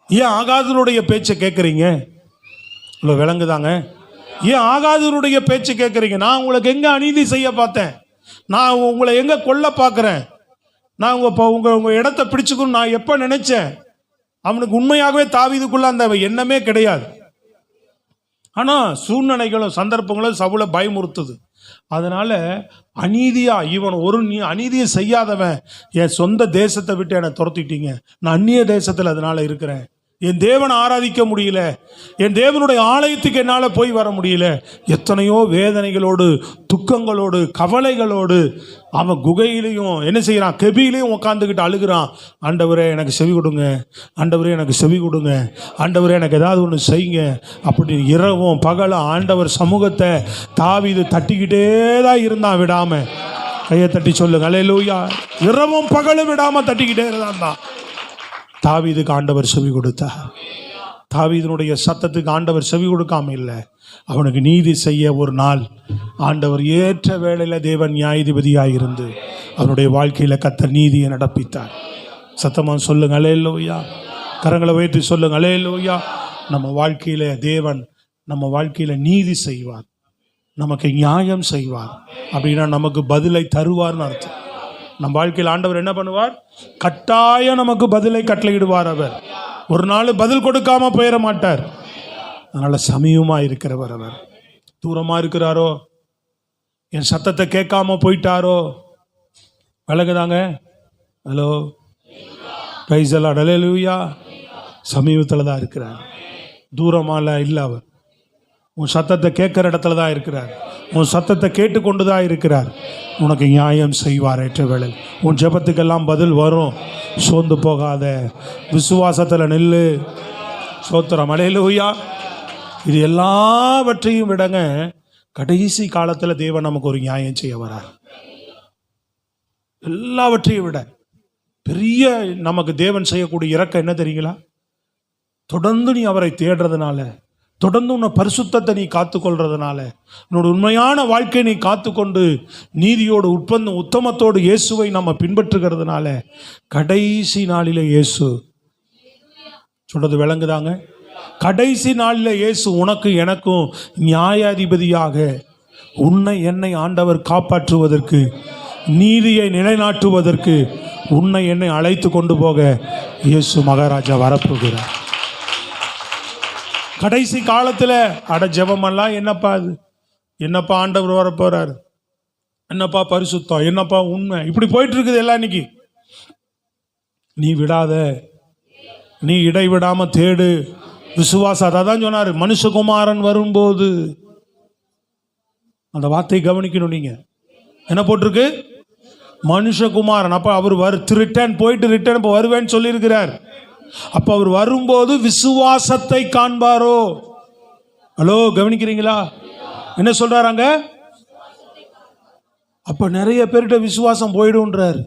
ஏன் ஆகாதவருடைய பேச்சை கேட்குறீங்க? இவ்வளோ விளங்குதாங்க? ஏன் ஆகாதவருடைய பேச்சை கேட்குறீங்க? நான் உங்களுக்கு எங்கே அநீதி செய்ய பார்த்தேன்? நான் உங்களை எங்கே கொல்ல பார்க்குறேன்? நான் உங்கள் இடத்த பிடிச்சுக்கணும் நான் எப்போ நினைச்சேன்? அவனுக்கு உண்மையாகவே தாவீதுக்குள்ள அந்த எண்ணமே கிடையாது. ஆனால் சூழ்நிலைகளும் சந்தர்ப்பங்களும் சவுலை பயமுறுத்துது. அதனால அநீதியா, இவன் அநீதியை செய்யாதவன், என் சொந்த தேசத்தை விட்டு என்னை துரத்திட்டீங்க, நான் அந்நிய தேசத்தில் அதனால இருக்கிறேன், என் தேவனை ஆராதிக்க முடியல, என் தேவனுடைய ஆலயத்துக்கு என்னால் போய் வர முடியல. எத்தனையோ வேதனைகளோடு, துக்கங்களோடு, கவலைகளோடு அவன் குகையிலையும் என்ன செய்கிறான், கெபியிலையும் உட்காந்துக்கிட்டு அழுகிறான். ஆண்டவரே எனக்கு செவி கொடுங்க, ஆண்டவரே எனக்கு செவி கொடுங்க, ஆண்டவரே எனக்கு ஏதாவது ஒன்று செய்யுங்க அப்படி இரவும் பகலும் ஆண்டவர் சமூகத்தை தாவீது தட்டிக்கிட்டே தான் இருந்தான், விடாம. கையை தட்டி சொல்லுங்க அல்லேலூயா. இரவும் பகலும் விடாம தட்டிக்கிட்டே இருந்தான். தாவீதுக்கு ஆண்டவர் செவி கொடுத்தார். தாவீதினுடைய சத்தத்துக்கு ஆண்டவர் செவி கொடுக்காம இல்லை, அவனுக்கு நீதி செய்ய ஒரு நாள் ஆண்டவர் ஏற்ற வேளையில் தேவன் நியாயாதிபதியாக இருந்து அவனுடைய வாழ்க்கையில் கர்த்தர் நீதியை நடப்பித்தார். சத்தமாக சொல்லுங்க அல்லேலூயா. கரங்களை வைத்து சொல்லுங்க அல்லேலூயா. நம்ம வாழ்க்கையில் தேவன் நம்ம வாழ்க்கையில் நீதி செய்வார், நமக்கு நியாயம் செய்வார். அப்படின்னா நமக்கு பதிலை தருவார்னு அர்த்தம். நம் வாழ்க்கையில் ஆண்டவர் என்ன பண்ணுவார், கட்டாயம் நமக்கு பதிலை கட்டளையிடுவார். அவர் ஒரு நாள் பதில் கொடுக்காம போயிட மாட்டார். அதனால சமீபமா இருக்கிறவர். அவர் தூரமா இருக்கிறாரோ, என் சத்தத்தை கேட்காம போயிட்டாரோ, விளக்குதாங்க. ஹலோ பிரைஸ் தி லார்ட், அல்லேலூயா. சமீபத்தில் தான் இருக்கிறார், தூரமால இல்லை. அவர் உன் சத்தத்தை கேட்குற இடத்துல தான் இருக்கிறார், உன் சத்தத்தை கேட்டுக்கொண்டு தான் இருக்கிறார். உனக்கு நியாயம் செய்வார். ஏற்ற வேளை உன் ஜெபத்துக்கெல்லாம் பதில் வரும். சோர்ந்து போகாத, விசுவாசத்தில் நில்லு. ஸ்தோத்திரம் அல்லேலூயா. இது எல்லாவற்றையும் விடங்க, கடைசி காலத்தில் தேவன் நமக்கு ஒரு நியாயம் செய்ய வரார். எல்லாவற்றையும் விட பெரிய நமக்கு தேவன் செய்யக்கூடிய இரக்கம் என்ன தெரியுங்களா? தொடர்ந்து நீ அவரை தேடுறதுனால, தொடர்ந்து உன்னை பரிசுத்தத்தை நீ காத்துக்கொள்றதுனால, உன்னோட உண்மையான வாழ்க்கையை நீ காத்துக்கொண்டு நீதியோடு உத்தமத்தோடு இயேசுவை நம்ம பின்பற்றுகிறதுனால, கடைசி நாளில் இயேசு சொல்றது விளங்குதாங்க. கடைசி நாளில் இயேசு உனக்கு எனக்கும் நியாயாதிபதியாக உன்னை என்னை ஆண்டவர் காப்பாற்றுவதற்கு, நீதியை நிலைநாட்டுவதற்கு உன்னை என்னை அழைத்து கொண்டு போக இயேசு மகாராஜா வரப்போகிறார். கடைசி காலத்தில் அட ஜெபமெல்லாம் என்னப்பா அது, என்னப்பா ஆண்டவர் வரப்போறாரு, என்னப்பா பரிசுத்தம், என்னப்பா உண்மை, இப்படி போயிட்டு இருக்குது எல்லாம். இன்னைக்கு நீ விடாத, நீ இடைவிடாம தேடு, விசுவாசம். அதான் சொன்னார், மனுஷகுமாரன் வரும்போது. அந்த வார்த்தையை கவனிக்கணும். நீங்க என்ன போட்டிருக்கு, மனுஷகுமாரன். அப்ப அவர் ரிட்டர்ன் போயிட்டு ரிட்டர்ன் இப்போ வருவேன்னு சொல்லியிருக்கிறார். அப்ப அவர் வரும்போது விசுவாசத்தை காண்பாரோ? ஹலோ கவனிக்கிறீங்களா? என்ன சொல்றாங்க? அப்ப நிறைய பேர்கிட்ட விசுவாசம் போயிடும்ன்றார்.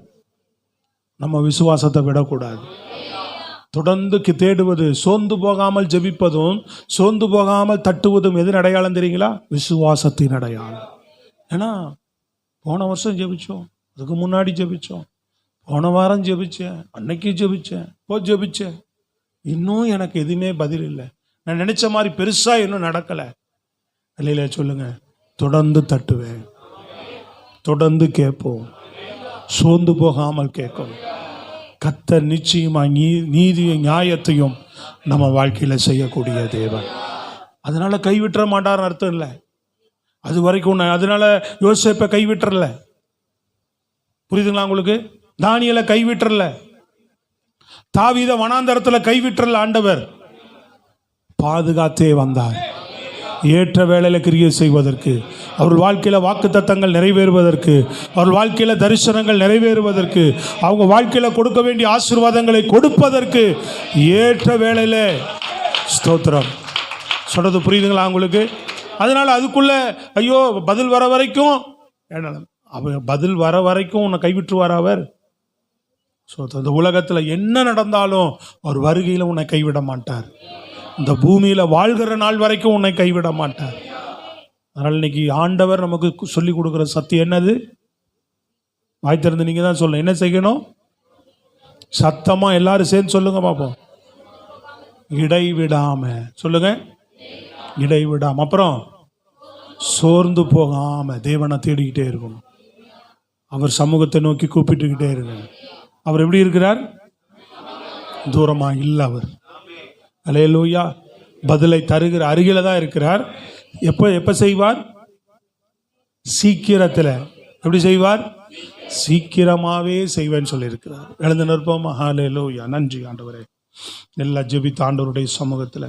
நம்ம விசுவாசத்தை விடக்கூடாது. தொடர்ந்து தேடுவது, சோர்ந்து போகாமல் ஜெபிப்பதும் சோர்ந்து போகாமல் தட்டுவதும் எது அடையாளம் தெரியுங்களா? விசுவாசத்தின் அடையாளம். ஏன்னா போன வருஷம் ஜெபிச்சோம், அதுக்கு முன்னாடி ஜெபிச்சோம், போன வாரம் ஜெபிச்சேன், அன்னைக்கு ஜெபிச்சேன், ஜெபிச்சேன், இன்னும் எனக்கு எதுவுமே பதில் இல்லை, நான் நினைச்ச மாதிரி பெருசா இன்னும் நடக்கலை. இல்லையில சொல்லுங்க, தொடர்ந்து தட்டுவேன், தொடர்ந்து கேட்போம், சோர்ந்து போகாமல் கேட்கும். கர்த்தர் நிச்சயமா நீதியை நியாயத்தையும் நம்ம வாழ்க்கையில செய்யக்கூடிய தேவன். அதனால கைவிட்டுற மாட்டார்னு அர்த்தம் இல்லை. அது வரைக்கும் அதனால யோசேப்பை கைவிட்டுறல, புரியுதுங்களா உங்களுக்கு? தானியேலை கைவிட்டுறல, தாவீத வனாந்தரத்துல கைவிட்டுறல. ஆண்டவர் பாதுகாத்தே வந்தார். ஏற்ற வேளையில கிரியை செய்வதற்கு, அவர் வாழ்க்கையில வாக்குத்தத்தங்கள் நிறைவேறுவதற்கு, அவர் வாழ்க்கையில தரிசனங்கள் நிறைவேறுவதற்கு, அவங்க வாழ்க்கையில கொடுக்க வேண்டிய ஆசீர்வாதங்களை கொடுப்பதற்கு ஏற்ற வேளையில. ஸ்தோத்திரம். சொல்றது புரியுதுங்களா உங்களுக்கு? அதனால அதுக்குள்ள ஐயோ பதில் வர வரைக்கும், அவர் பதில் வர வரைக்கும் உன்னை கைவிட்டுருவார் அவர். இந்த உலகத்துல என்ன நடந்தாலும் அவர் வருகையில உன்னை கைவிட மாட்டார். இந்த பூமியில வாழ்கிற நாள் வரைக்கும் உன்னை கைவிட மாட்டார். அதனால இன்னைக்கு ஆண்டவர் நமக்கு சொல்லி கொடுக்கிற சத்தியம் என்னது? வாய் திறந்து நீங்க தான் சொல்லணும். என்ன செய்யணும்? சத்தமா எல்லாரும் சேர்ந்து சொல்லுங்க பாப்போம். இடைவிடாம சொல்லுங்க, இடைவிடாம. அப்புறம் சோர்ந்து போகாம தேவனை தேடிக்கிட்டே இருக்கணும். அவர் சமூகத்தை நோக்கி கூப்பிட்டுக்கிட்டே இருங்க. அவர் எப்படி இருக்கிறார்? தூரமா இல்லை. அவர் அல்லேலூயா பதிலை தருகிற அருகில தான் இருக்கிறார். எப்ப செய்வார்? சீக்கிரத்தில். எப்படி செய்வார்? சீக்கிரமாவே செய்வேன்னு சொல்லியிருக்கிறார். எழுந்து நிற்போமா? அல்லேலூயா. நன்றி ஆண்டவரே. எல்லா ஜெபித்த ஆண்டவருடைய சமூகத்தில்